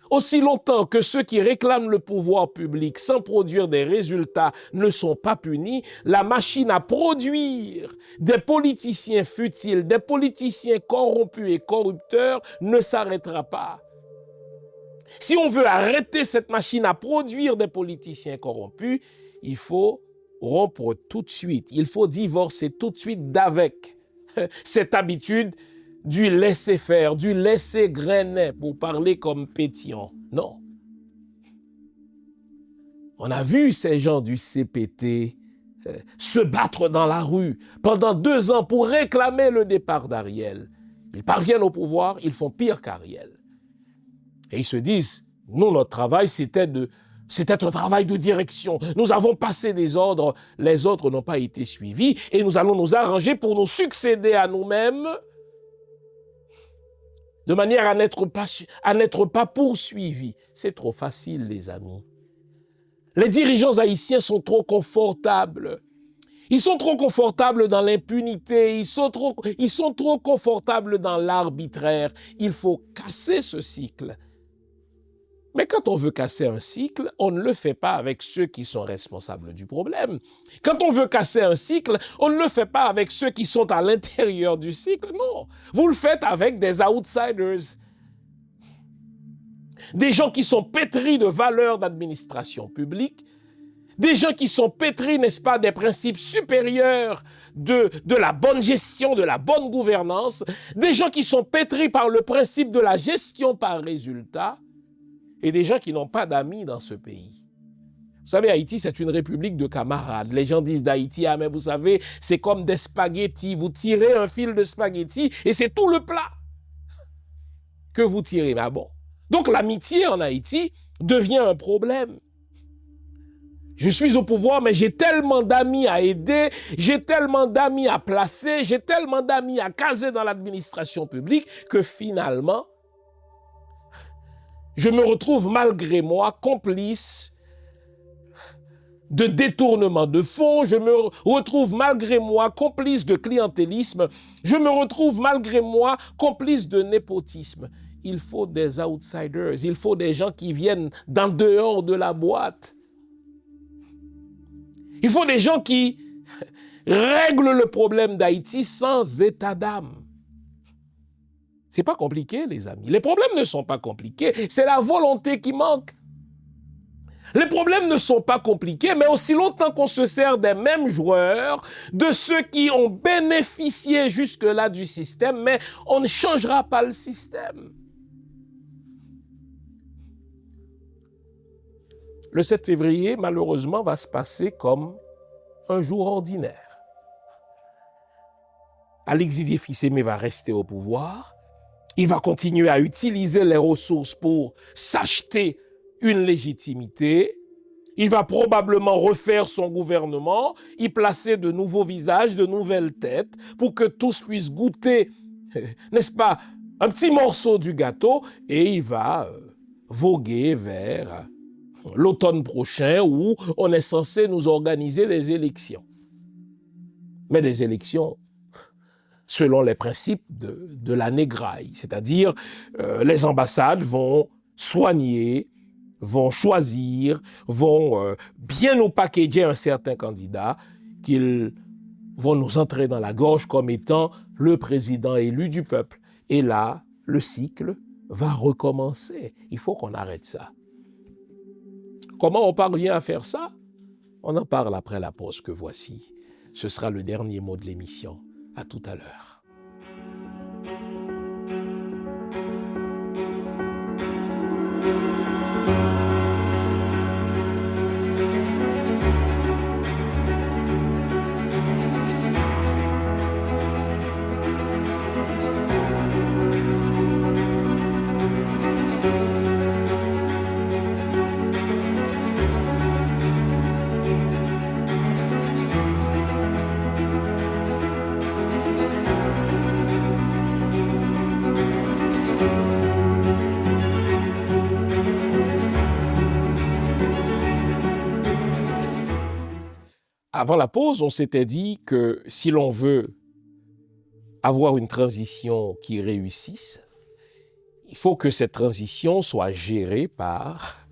aussi longtemps que ceux qui réclament le pouvoir public sans produire des résultats ne sont pas punis, la machine à produire des politiciens futiles, des politiciens corrompus et corrupteurs ne s'arrêtera pas. Si on veut arrêter cette machine à produire des politiciens corrompus, il faut rompre tout de suite. Il faut divorcer tout de suite d'avec cette habitude du laisser-faire, du laisser-grainer, pour parler comme Pétion. Non. On a vu ces gens du CPT se battre dans la rue pendant 2 ans pour réclamer le départ d'Ariel. Ils parviennent au pouvoir, ils font pire qu'Ariel. Et ils se disent, nous, notre travail, c'était un travail de direction. Nous avons passé des ordres, les autres n'ont pas été suivis, et nous allons nous arranger pour nous succéder à nous-mêmes, de manière à n'être pas poursuivis. C'est trop facile, les amis. Les dirigeants haïtiens sont trop confortables. Ils sont trop confortables dans l'impunité, ils sont trop confortables dans l'arbitraire. Il faut casser ce cycle. Mais quand on veut casser un cycle, on ne le fait pas avec ceux qui sont responsables du problème. Quand on veut casser un cycle, on ne le fait pas avec ceux qui sont à l'intérieur du cycle, non. Vous le faites avec des outsiders, des gens qui sont pétris de valeurs d'administration publique, des gens qui sont pétris, n'est-ce pas, des principes supérieurs de la bonne gestion, de la bonne gouvernance, des gens qui sont pétris par le principe de la gestion par résultat, et des gens qui n'ont pas d'amis dans ce pays. Vous savez, Haïti, c'est une république de camarades. Les gens disent d'Haïti, ah mais vous savez, c'est comme des spaghettis. Vous tirez un fil de spaghettis et c'est tout le plat que vous tirez. Mais bon. Donc l'amitié en Haïti devient un problème. Je suis au pouvoir, mais j'ai tellement d'amis à aider, j'ai tellement d'amis à placer, j'ai tellement d'amis à caser dans l'administration publique que finalement, je me retrouve malgré moi complice de détournement de fonds, je me retrouve malgré moi complice de clientélisme, je me retrouve malgré moi complice de népotisme. Il faut des outsiders, il faut des gens qui viennent d'en dehors de la boîte. Il faut des gens qui règlent le problème d'Haïti sans état d'âme. C'est pas compliqué, les amis. Les problèmes ne sont pas compliqués, c'est la volonté qui manque. Les problèmes ne sont pas compliqués, mais aussi longtemps qu'on se sert des mêmes joueurs, de ceux qui ont bénéficié jusque-là du système, mais on ne changera pas le système. Le 7 février, malheureusement, va se passer comme un jour ordinaire. Alexis Défissémé va rester au pouvoir. Il va continuer à utiliser les ressources pour s'acheter une légitimité. Il va probablement refaire son gouvernement, y placer de nouveaux visages, de nouvelles têtes, pour que tous puissent goûter, n'est-ce pas, un petit morceau du gâteau, et il va voguer vers l'automne prochain où on est censé nous organiser des élections. Mais des élections selon les principes de la négraille, c'est-à-dire les ambassades vont soigner, vont choisir, vont bien nous packager un certain candidat qu'ils vont nous entrer dans la gorge comme étant le président élu du peuple. Et là, le cycle va recommencer. Il faut qu'on arrête ça. Comment on parvient à faire ça? On en parle après la pause que voici. Ce sera le dernier mot de l'émission. À tout à l'heure. Avant la pause, on s'était dit que si l'on veut avoir une transition qui réussisse, il faut que cette transition soit gérée par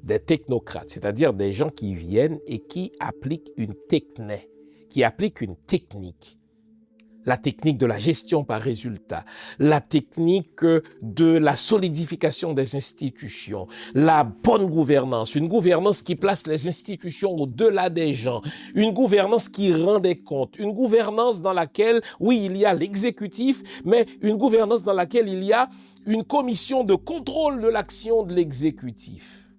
des technocrates, c'est-à-dire des gens qui viennent et qui appliquent une techné, qui appliquent une technique. La technique de la gestion par résultat, la technique de la solidification des institutions, la bonne gouvernance, une gouvernance qui place les institutions au-delà des gens, une gouvernance qui rend des comptes, une gouvernance dans laquelle, oui, il y a l'exécutif, mais une gouvernance dans laquelle il y a une commission de contrôle de l'action de l'exécutif.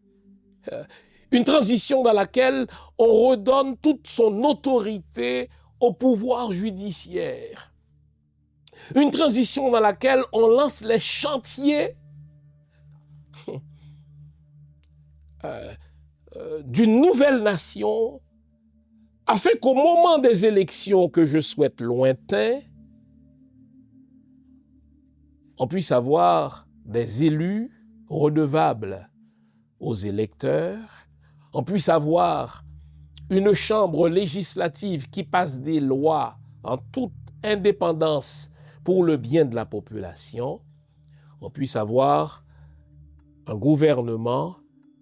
Une transition dans laquelle on redonne toute son autorité au pouvoir judiciaire. Une transition dans laquelle on lance les chantiers d'une nouvelle nation afin qu'au moment des élections que je souhaite lointains, on puisse avoir des élus redevables aux électeurs, on puisse avoir une chambre législative qui passe des lois en toute indépendance pour le bien de la population, on puisse avoir un gouvernement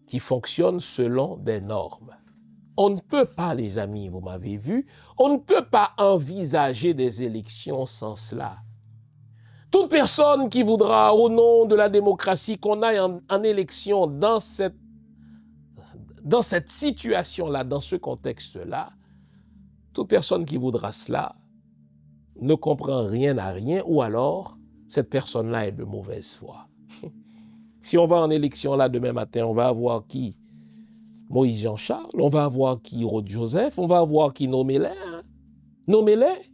qui fonctionne selon des normes. On ne peut pas, les amis, vous m'avez vu, on ne peut pas envisager des élections sans cela. Toute personne qui voudra, au nom de la démocratie, qu'on aille en élection dans dans cette situation-là, dans ce contexte-là, toute personne qui voudra cela ne comprend rien à rien, ou alors cette personne-là est de mauvaise foi. Si on va en élection là demain matin, on va avoir qui? Moïse Jean-Charles, on va avoir qui? Rod Joseph, on va avoir qui? Nommez-les. Nommez-les.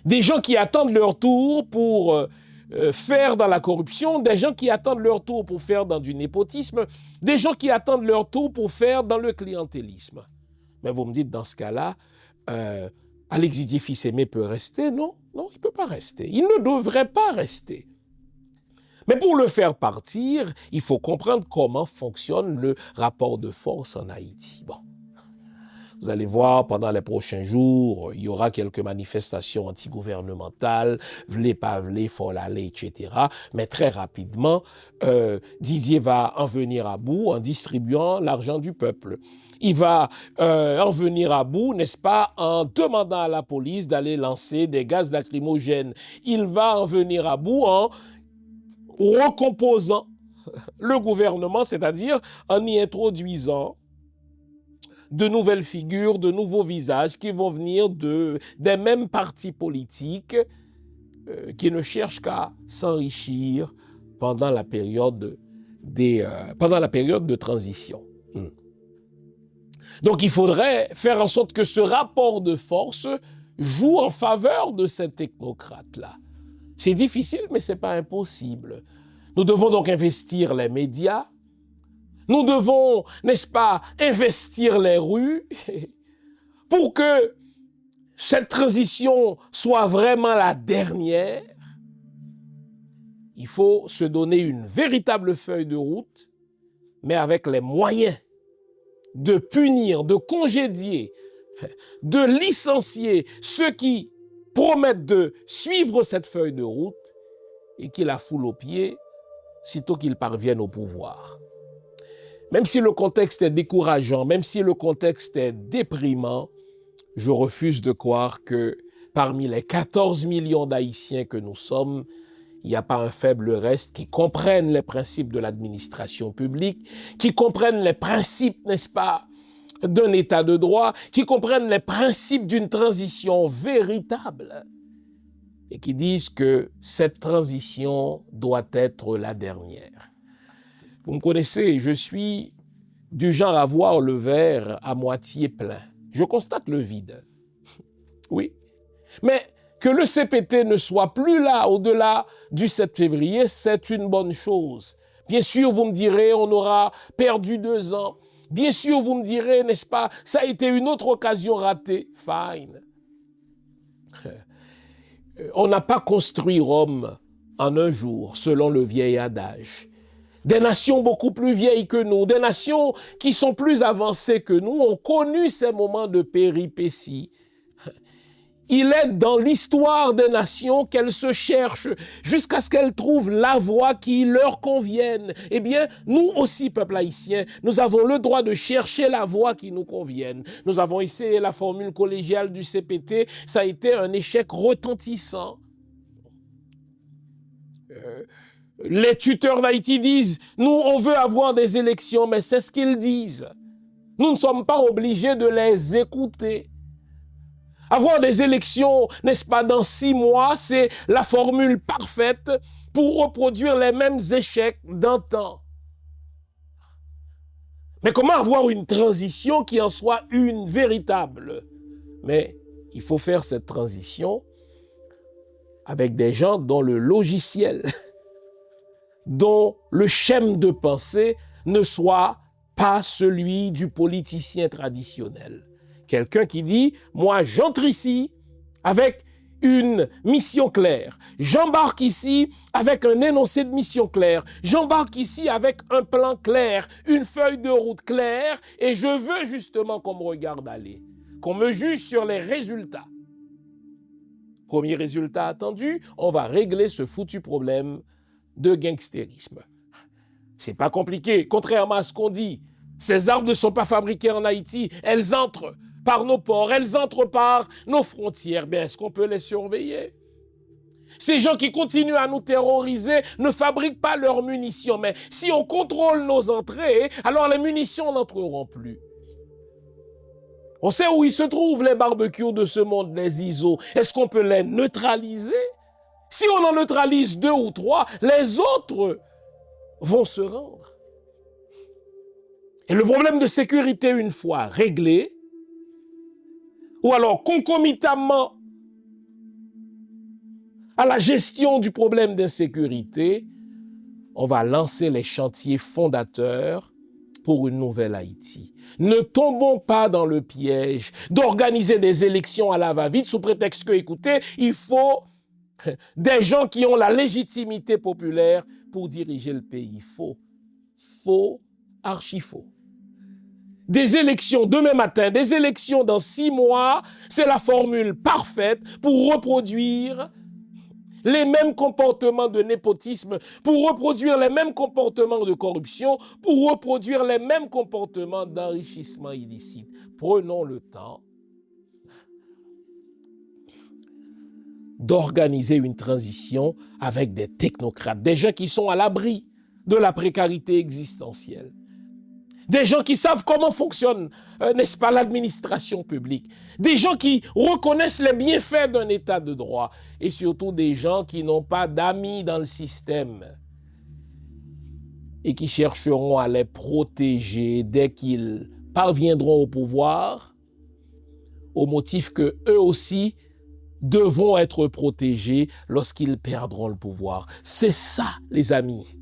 Des gens qui attendent leur tour pour faire dans la corruption, des gens qui attendent leur tour pour faire dans du népotisme, des gens qui attendent leur tour pour faire dans le clientélisme. Mais vous me dites, dans ce cas-là, Alexis Didier Fils-Aimé peut rester? Non, non, il ne peut pas rester. Il ne devrait pas rester. Mais pour le faire partir, il faut comprendre comment fonctionne le rapport de force en Haïti. Bon. Vous allez voir, pendant les prochains jours, il y aura quelques manifestations antigouvernementales, v'lez pas v'lez, faut l'aller, etc. Mais très rapidement, Didier va en venir à bout en distribuant l'argent du peuple. Il va en venir à bout, n'est-ce pas, en demandant à la police d'aller lancer des gaz lacrymogènes. Il va en venir à bout en recomposant le gouvernement, c'est-à-dire en y introduisant de nouvelles figures, de nouveaux visages qui vont venir des mêmes partis politiques qui ne cherchent qu'à s'enrichir pendant la période de transition. Donc il faudrait faire en sorte que ce rapport de force joue en faveur de ces technocrates-là. C'est difficile, mais ce n'est pas impossible. Nous devons donc investir les médias. Nous devons, n'est-ce pas, investir les rues pour que cette transition soit vraiment la dernière. Il faut se donner une véritable feuille de route, mais avec les moyens de punir, de congédier, de licencier ceux qui promettent de suivre cette feuille de route et qui la foulent aux pieds sitôt qu'ils parviennent au pouvoir. Même si le contexte est décourageant, même si le contexte est déprimant, je refuse de croire que parmi les 14 millions d'Haïtiens que nous sommes, il n'y a pas un faible reste qui comprennent les principes de l'administration publique, qui comprennent les principes, n'est-ce pas, d'un état de droit, qui comprennent les principes d'une transition véritable et qui disent que cette transition doit être la dernière. Vous me connaissez, je suis du genre à voir le verre à moitié plein. Je constate le vide. Oui. Mais que le CPT ne soit plus là au-delà du 7 février, c'est une bonne chose. Bien sûr, vous me direz, on aura perdu 2 ans. Bien sûr, vous me direz, n'est-ce pas, ça a été une autre occasion ratée. Fine. On n'a pas construit Rome en un jour, selon le vieil adage. Des nations beaucoup plus vieilles que nous, des nations qui sont plus avancées que nous, ont connu ces moments de péripéties. Il est dans l'histoire des nations qu'elles se cherchent jusqu'à ce qu'elles trouvent la voie qui leur convienne. Eh bien, nous aussi, peuple haïtien, nous avons le droit de chercher la voie qui nous convienne. Nous avons essayé la formule collégiale du CPT, ça a été un échec retentissant. Les tuteurs d'Haïti disent, nous, on veut avoir des élections, mais c'est ce qu'ils disent. Nous ne sommes pas obligés de les écouter. Avoir des élections, n'est-ce pas, dans 6 mois, c'est la formule parfaite pour reproduire les mêmes échecs d'antan. Mais comment avoir une transition qui en soit une véritable? Mais il faut faire cette transition avec des gens dont le logiciel, dont le schème de pensée ne soit pas celui du politicien traditionnel. Quelqu'un qui dit, moi j'entre ici avec une mission claire. J'embarque ici avec un énoncé de mission claire. J'embarque ici avec un plan clair, une feuille de route claire, et je veux justement qu'on me regarde aller, qu'on me juge sur les résultats. Premier résultat attendu, on va régler ce foutu problème de gangstérisme. C'est pas compliqué, contrairement à ce qu'on dit. Ces armes ne sont pas fabriquées en Haïti, elles entrent par nos ports, elles entrent par nos frontières. Bien, est-ce qu'on peut les surveiller? Ces gens qui continuent à nous terroriser ne fabriquent pas leurs munitions. Mais si on contrôle nos entrées, alors les munitions n'entreront plus. On sait où ils se trouvent, les barbecues de ce monde, les ISO. Est-ce qu'on peut les neutraliser? Si on en neutralise 2 ou 3, les autres vont se rendre. Et le problème de sécurité, une fois réglé, ou alors concomitamment à la gestion du problème d'insécurité, on va lancer les chantiers fondateurs pour une nouvelle Haïti. Ne tombons pas dans le piège d'organiser des élections à la va-vite sous prétexte que, écoutez, il faut des gens qui ont la légitimité populaire pour diriger le pays. Faux, archi faux. Des élections demain matin, des élections dans 6 mois, c'est la formule parfaite pour reproduire les mêmes comportements de népotisme, pour reproduire les mêmes comportements de corruption, pour reproduire les mêmes comportements d'enrichissement illicite. Prenons le temps d'organiser une transition avec des technocrates, des gens qui sont à l'abri de la précarité existentielle. Des gens qui savent comment fonctionne, n'est-ce pas, l'administration publique. Des gens qui reconnaissent les bienfaits d'un état de droit. Et surtout des gens qui n'ont pas d'amis dans le système et qui chercheront à les protéger dès qu'ils parviendront au pouvoir, au motif que eux aussi devront être protégés lorsqu'ils perdront le pouvoir. C'est ça, les amis.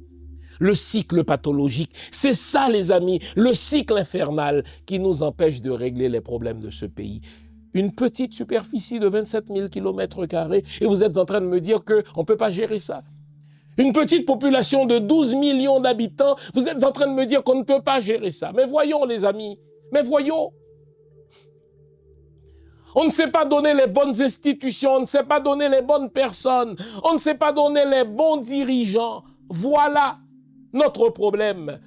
Le cycle pathologique, c'est ça les amis, le cycle infernal qui nous empêche de régler les problèmes de ce pays. Une petite superficie de 27 000 km² et vous êtes en train de me dire qu'on ne peut pas gérer ça. Une petite population de 12 millions d'habitants, vous êtes en train de me dire qu'on ne peut pas gérer ça. Mais voyons les amis, mais voyons. On ne sait pas donner les bonnes institutions, on ne sait pas donner les bonnes personnes, on ne sait pas donner les bons dirigeants. Voilà notre problème.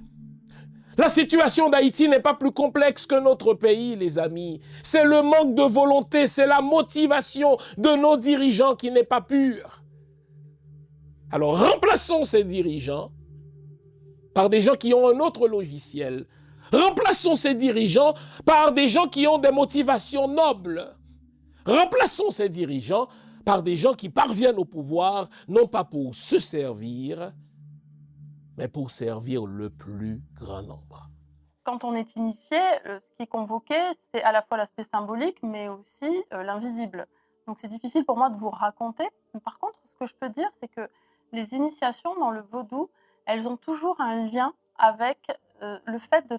La situation d'Haïti n'est pas plus complexe que notre pays, les amis. C'est le manque de volonté, c'est la motivation de nos dirigeants qui n'est pas pure. Alors remplaçons ces dirigeants par des gens qui ont un autre logiciel. Remplaçons ces dirigeants par des gens qui ont des motivations nobles. Remplaçons ces dirigeants par des gens qui parviennent au pouvoir, non pas pour se servir, mais pour servir le plus grand nombre. Quand on est initié, ce qui est convoqué, c'est à la fois l'aspect symbolique, mais aussi l'invisible. Donc c'est difficile pour moi de vous raconter. Par contre, ce que je peux dire, c'est que les initiations dans le vaudou, elles ont toujours un lien avec le fait de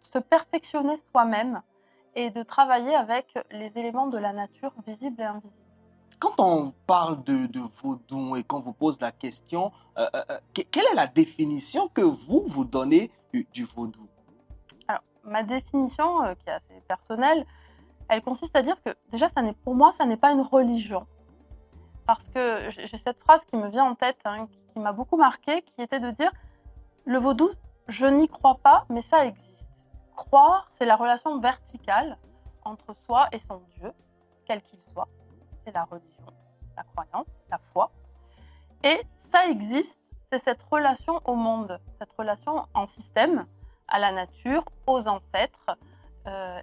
se perfectionner soi-même et de travailler avec les éléments de la nature visibles et invisibles. Quand on parle de vaudou et qu'on vous pose la question, quelle est la définition que vous donnez du vaudou? Alors, ma définition, qui est assez personnelle, elle consiste à dire que déjà, pour moi, ça n'est pas une religion. Parce que j'ai cette phrase qui me vient en tête, qui m'a beaucoup marquée, qui était de dire « Le vaudou, je n'y crois pas, mais ça existe. Croire, c'est la relation verticale entre soi et son Dieu, quel qu'il soit. C'est la religion, la croyance, la foi. Et ça existe, c'est cette relation au monde, cette relation en système, à la nature, aux ancêtres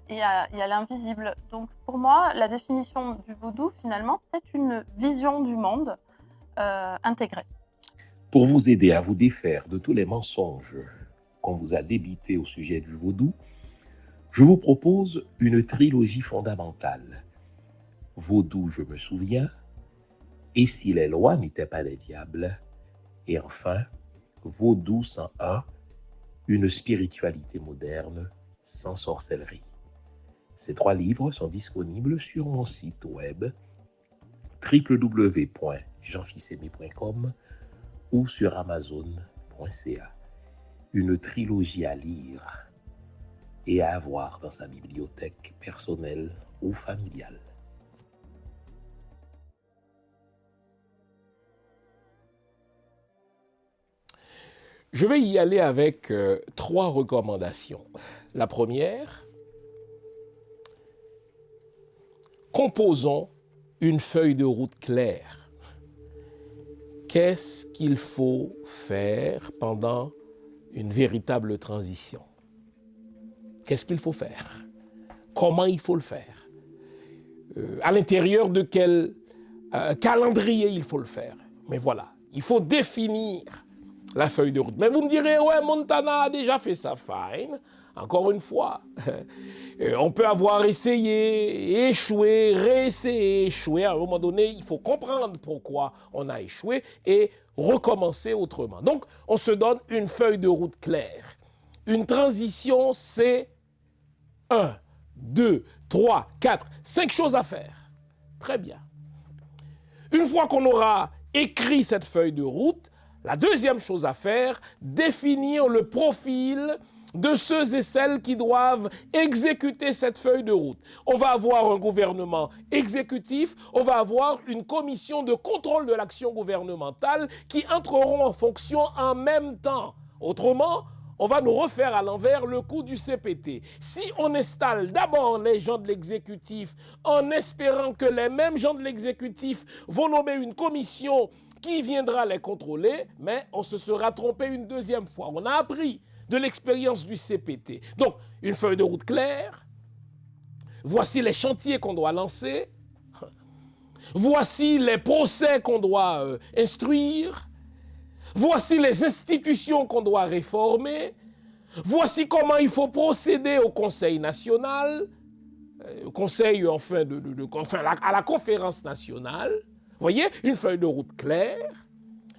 et à l'invisible. Donc pour moi, la définition du vaudou, finalement, c'est une vision du monde intégrée. Pour vous aider à vous défaire de tous les mensonges qu'on vous a débités au sujet du vaudou, je vous propose une trilogie fondamentale. Vaudou, je me souviens, et si les lois n'étaient pas les diables, et enfin, Vaudou 101, une spiritualité moderne sans sorcellerie. Ces 3 livres sont disponibles sur mon site web www.jeanfils-aimé.com ou sur amazon.ca. Une trilogie à lire et à avoir dans sa bibliothèque personnelle ou familiale. Je vais y aller avec 3 recommandations. La première, composons une feuille de route claire. qu'est-ce qu'il faut faire pendant une véritable transition? Qu'est-ce qu'il faut faire? Comment il faut le faire? À l'intérieur de quel calendrier il faut le faire? Mais voilà, il faut définir la feuille de route. Mais vous me direz, ouais, Montana a déjà fait ça, fine. Encore une fois, on peut avoir essayé, échoué, réessayé, échoué. À un moment donné, il faut comprendre pourquoi on a échoué et recommencer autrement. Donc, on se donne une feuille de route claire. Une transition, c'est 1, 2, 3, 4, 5 choses à faire. Très bien. Une fois qu'on aura écrit cette feuille de route, la deuxième chose à faire, définir le profil de ceux et celles qui doivent exécuter cette feuille de route. On va avoir un gouvernement exécutif, on va avoir une commission de contrôle de l'action gouvernementale qui entreront en fonction en même temps. Autrement, on va nous refaire à l'envers le coup du CPT. Si on installe d'abord les gens de l'exécutif en espérant que les mêmes gens de l'exécutif vont nommer une commission qui viendra les contrôler, mais on se sera trompé une deuxième fois. On a appris de l'expérience du CPT. Donc, une feuille de route claire. Voici les chantiers qu'on doit lancer. Voici les procès qu'on doit instruire. Voici les institutions qu'on doit réformer. Voici comment il faut procéder au Conseil national, au Conseil, à la conférence nationale. Vous voyez, une feuille de route claire.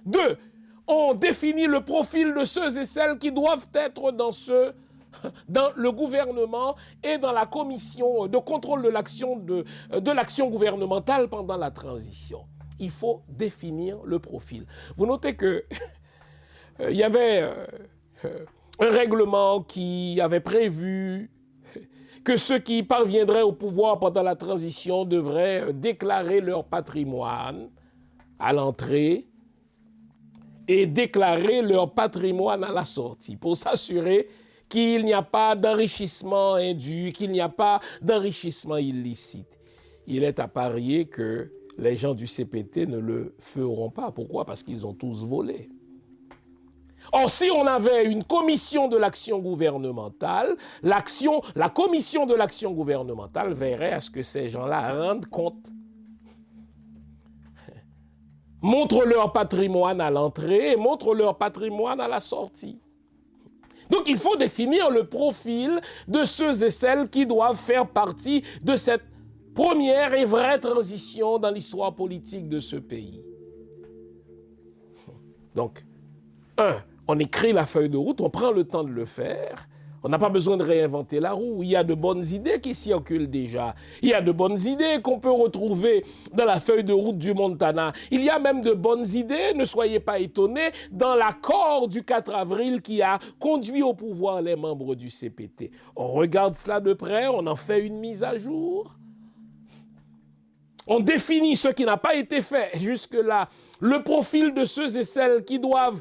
2, on définit le profil de ceux et celles qui doivent être dans le gouvernement et dans la commission de contrôle de l'action gouvernementale pendant la transition. Il faut définir le profil. Vous notez que il y avait un règlement qui avait prévu que ceux qui parviendraient au pouvoir pendant la transition devraient déclarer leur patrimoine à l'entrée et déclarer leur patrimoine à la sortie pour s'assurer qu'il n'y a pas d'enrichissement indu, qu'il n'y a pas d'enrichissement illicite. Il est à parier que les gens du CPT ne le feront pas. Pourquoi? Parce qu'ils ont tous volé. Or, si on avait une commission de l'action gouvernementale, la commission de l'action gouvernementale verrait à ce que ces gens-là rendent compte. Montrent leur patrimoine à l'entrée et montrent leur patrimoine à la sortie. Donc, il faut définir le profil de ceux et celles qui doivent faire partie de cette première et vraie transition dans l'histoire politique de ce pays. Donc, 1, on écrit la feuille de route, on prend le temps de le faire. On n'a pas besoin de réinventer la roue. Il y a de bonnes idées qui circulent déjà. Il y a de bonnes idées qu'on peut retrouver dans la feuille de route du Montana. Il y a même de bonnes idées, ne soyez pas étonnés, dans l'accord du 4 avril qui a conduit au pouvoir les membres du CPT. On regarde cela de près, on en fait une mise à jour. On définit ce qui n'a pas été fait jusque-là, le profil de ceux et celles qui doivent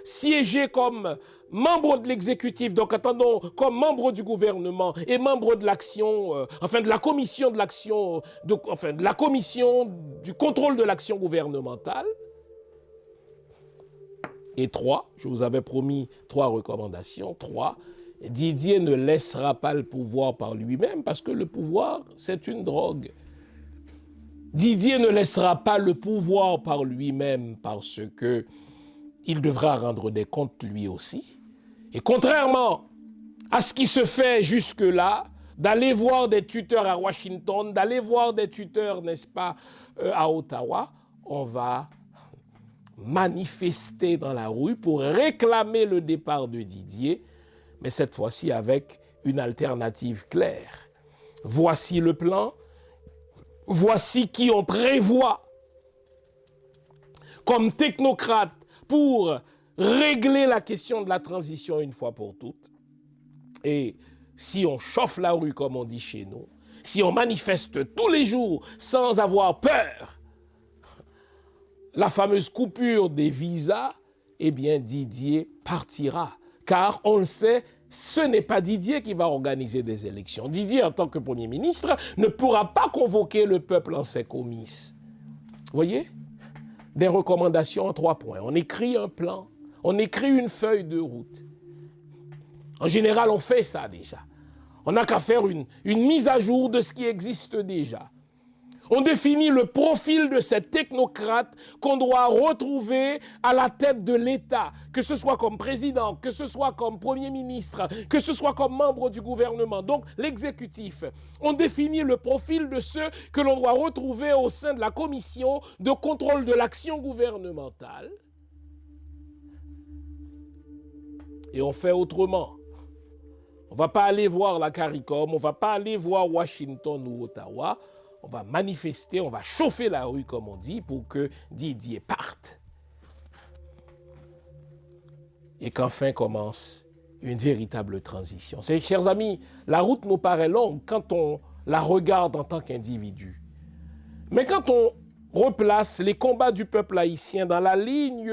siéger comme membres de l'exécutif, donc attendons, comme membres du gouvernement et membres de l'action, de la commission de l'action, de la commission du contrôle de l'action gouvernementale. Et 3, je vous avais promis 3 recommandations. 3, Didier ne laissera pas le pouvoir par lui-même parce que le pouvoir, c'est une drogue. Didier ne laissera pas le pouvoir par lui-même parce que il devra rendre des comptes lui aussi. Et contrairement à ce qui se fait jusque-là, d'aller voir des tuteurs à Washington, d'aller voir des tuteurs, n'est-ce pas, à Ottawa, on va manifester dans la rue pour réclamer le départ de Didier, mais cette fois-ci avec une alternative claire. Voici le plan, voici qui on prévoit comme technocrate pour régler la question de la transition une fois pour toutes. Et si on chauffe la rue, comme on dit chez nous, si on manifeste tous les jours sans avoir peur, la fameuse coupure des visas, eh bien Didier partira. Car on le sait, ce n'est pas Didier qui va organiser des élections. Didier, en tant que Premier ministre, ne pourra pas convoquer le peuple en ses comices. Vous voyez ? des recommandations en 3 points. On écrit un plan, on écrit une feuille de route. En général, on fait ça déjà. On n'a qu'à faire une mise à jour de ce qui existe déjà. On définit le profil de ces technocrates qu'on doit retrouver à la tête de l'État, que ce soit comme président, que ce soit comme premier ministre, que ce soit comme membre du gouvernement, donc l'exécutif. On définit le profil de ceux que l'on doit retrouver au sein de la commission de contrôle de l'action gouvernementale. Et on fait autrement. On ne va pas aller voir la CARICOM, on ne va pas aller voir Washington ou Ottawa. On va manifester, on va chauffer la rue, comme on dit, pour que Didier parte. Et qu'enfin commence une véritable transition. Chers amis, la route nous paraît longue quand on la regarde en tant qu'individu. Mais quand on replace les combats du peuple haïtien dans la ligne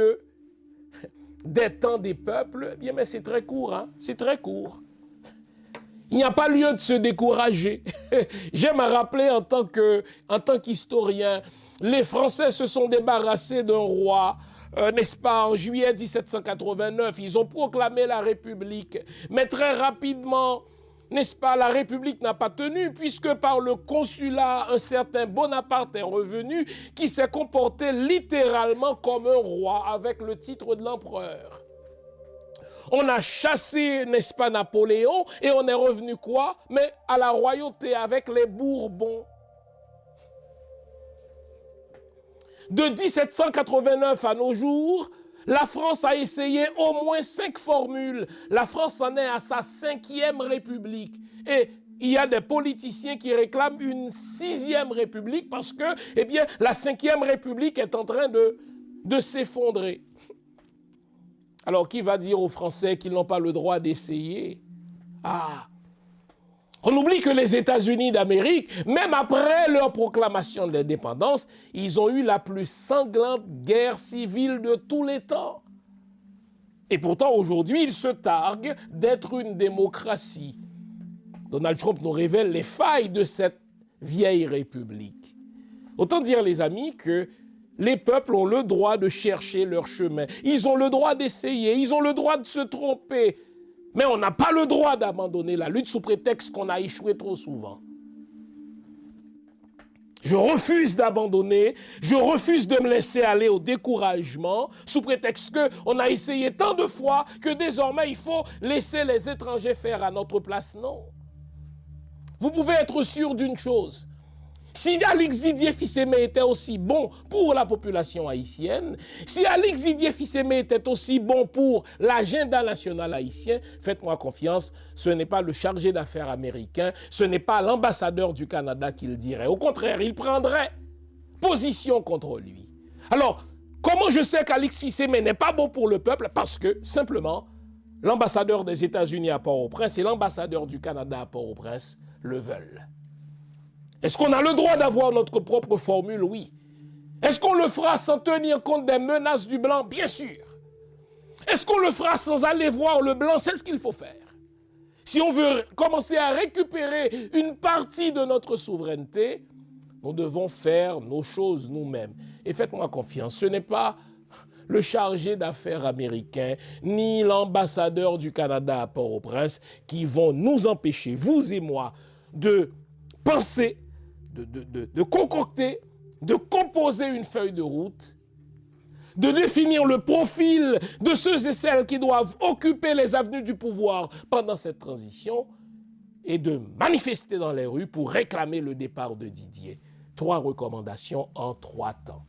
des temps des peuples, eh bien, mais c'est très court, hein? C'est très court. Il n'y a pas lieu de se décourager. J'aime à rappeler en tant qu'historien, les Français se sont débarrassés d'un roi, n'est-ce pas, en juillet 1789. Ils ont proclamé la République. Mais très rapidement, n'est-ce pas, la République n'a pas tenu, puisque par le consulat, un certain Bonaparte est revenu, qui s'est comporté littéralement comme un roi avec le titre de l'empereur. On a chassé, n'est-ce pas, Napoléon, et on est revenu quoi? Mais à la royauté avec les Bourbons. De 1789 à nos jours, la France a essayé au moins 5 formules. La France en est à sa 5e République. Et il y a des politiciens qui réclament une 6e République parce que, eh bien, la 5e République est en train de s'effondrer. Alors, qui va dire aux Français qu'ils n'ont pas le droit d'essayer? On oublie que les États-Unis d'Amérique, même après leur proclamation de l'indépendance, ils ont eu la plus sanglante guerre civile de tous les temps. Et pourtant, aujourd'hui, ils se targuent d'être une démocratie. Donald Trump nous révèle les failles de cette vieille république. Autant dire, les amis, que les peuples ont le droit de chercher leur chemin. Ils ont le droit d'essayer, ils ont le droit de se tromper. Mais on n'a pas le droit d'abandonner la lutte sous prétexte qu'on a échoué trop souvent. Je refuse d'abandonner, je refuse de me laisser aller au découragement sous prétexte qu'on a essayé tant de fois que désormais il faut laisser les étrangers faire à notre place. Non. Vous pouvez être sûr d'une chose. Si Alix Didier Fils-Aimé était aussi bon pour la population haïtienne, si Alix Didier Fils-Aimé était aussi bon pour l'agenda national haïtien, faites-moi confiance, ce n'est pas le chargé d'affaires américain, ce n'est pas l'ambassadeur du Canada qui le dirait. Au contraire, il prendrait position contre lui. Alors, comment je sais qu'Alix Fils-Aimé n'est pas bon pour le peuple? Parce que, simplement, l'ambassadeur des États-Unis à Port-au-Prince et l'ambassadeur du Canada à Port-au-Prince le veulent. Est-ce qu'on a le droit d'avoir notre propre formule? Oui. Est-ce qu'on le fera sans tenir compte des menaces du blanc? Bien sûr. Est-ce qu'on le fera sans aller voir le blanc? C'est ce qu'il faut faire. Si on veut commencer à récupérer une partie de notre souveraineté, nous devons faire nos choses nous-mêmes. Et faites-moi confiance, ce n'est pas le chargé d'affaires américain, ni l'ambassadeur du Canada à Port-au-Prince qui vont nous empêcher, vous et moi, de penser, de concocter, de composer une feuille de route, de définir le profil de ceux et celles qui doivent occuper les avenues du pouvoir pendant cette transition et de manifester dans les rues pour réclamer le départ de Didier. 3 recommandations en 3 temps.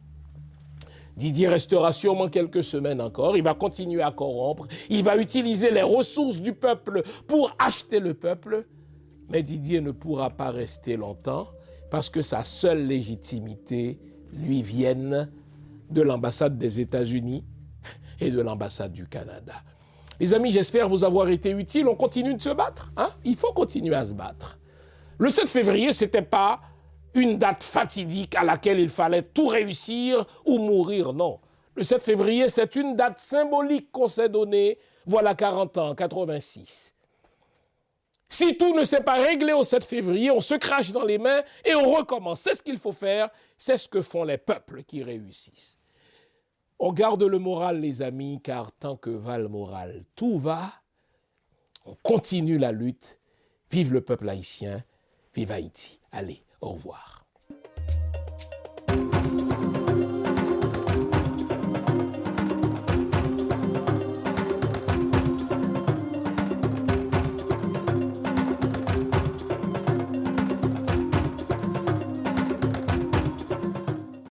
Didier restera sûrement quelques semaines encore, il va continuer à corrompre, il va utiliser les ressources du peuple pour acheter le peuple, mais Didier ne pourra pas rester longtemps parce que sa seule légitimité lui vient de l'ambassade des États-Unis et de l'ambassade du Canada. Les amis, j'espère vous avoir été utile. On continue de se battre, hein? Il faut continuer à se battre. Le 7 février, ce n'était pas une date fatidique à laquelle il fallait tout réussir ou mourir, non. Le 7 février, c'est une date symbolique qu'on s'est donnée, voilà 40 ans, 86. Si tout ne s'est pas réglé au 7 février, on se crache dans les mains et on recommence. C'est ce qu'il faut faire, c'est ce que font les peuples qui réussissent. On garde le moral, les amis, car tant que va le moral, tout va. On continue la lutte. Vive le peuple haïtien. Vive Haïti. Allez, au revoir.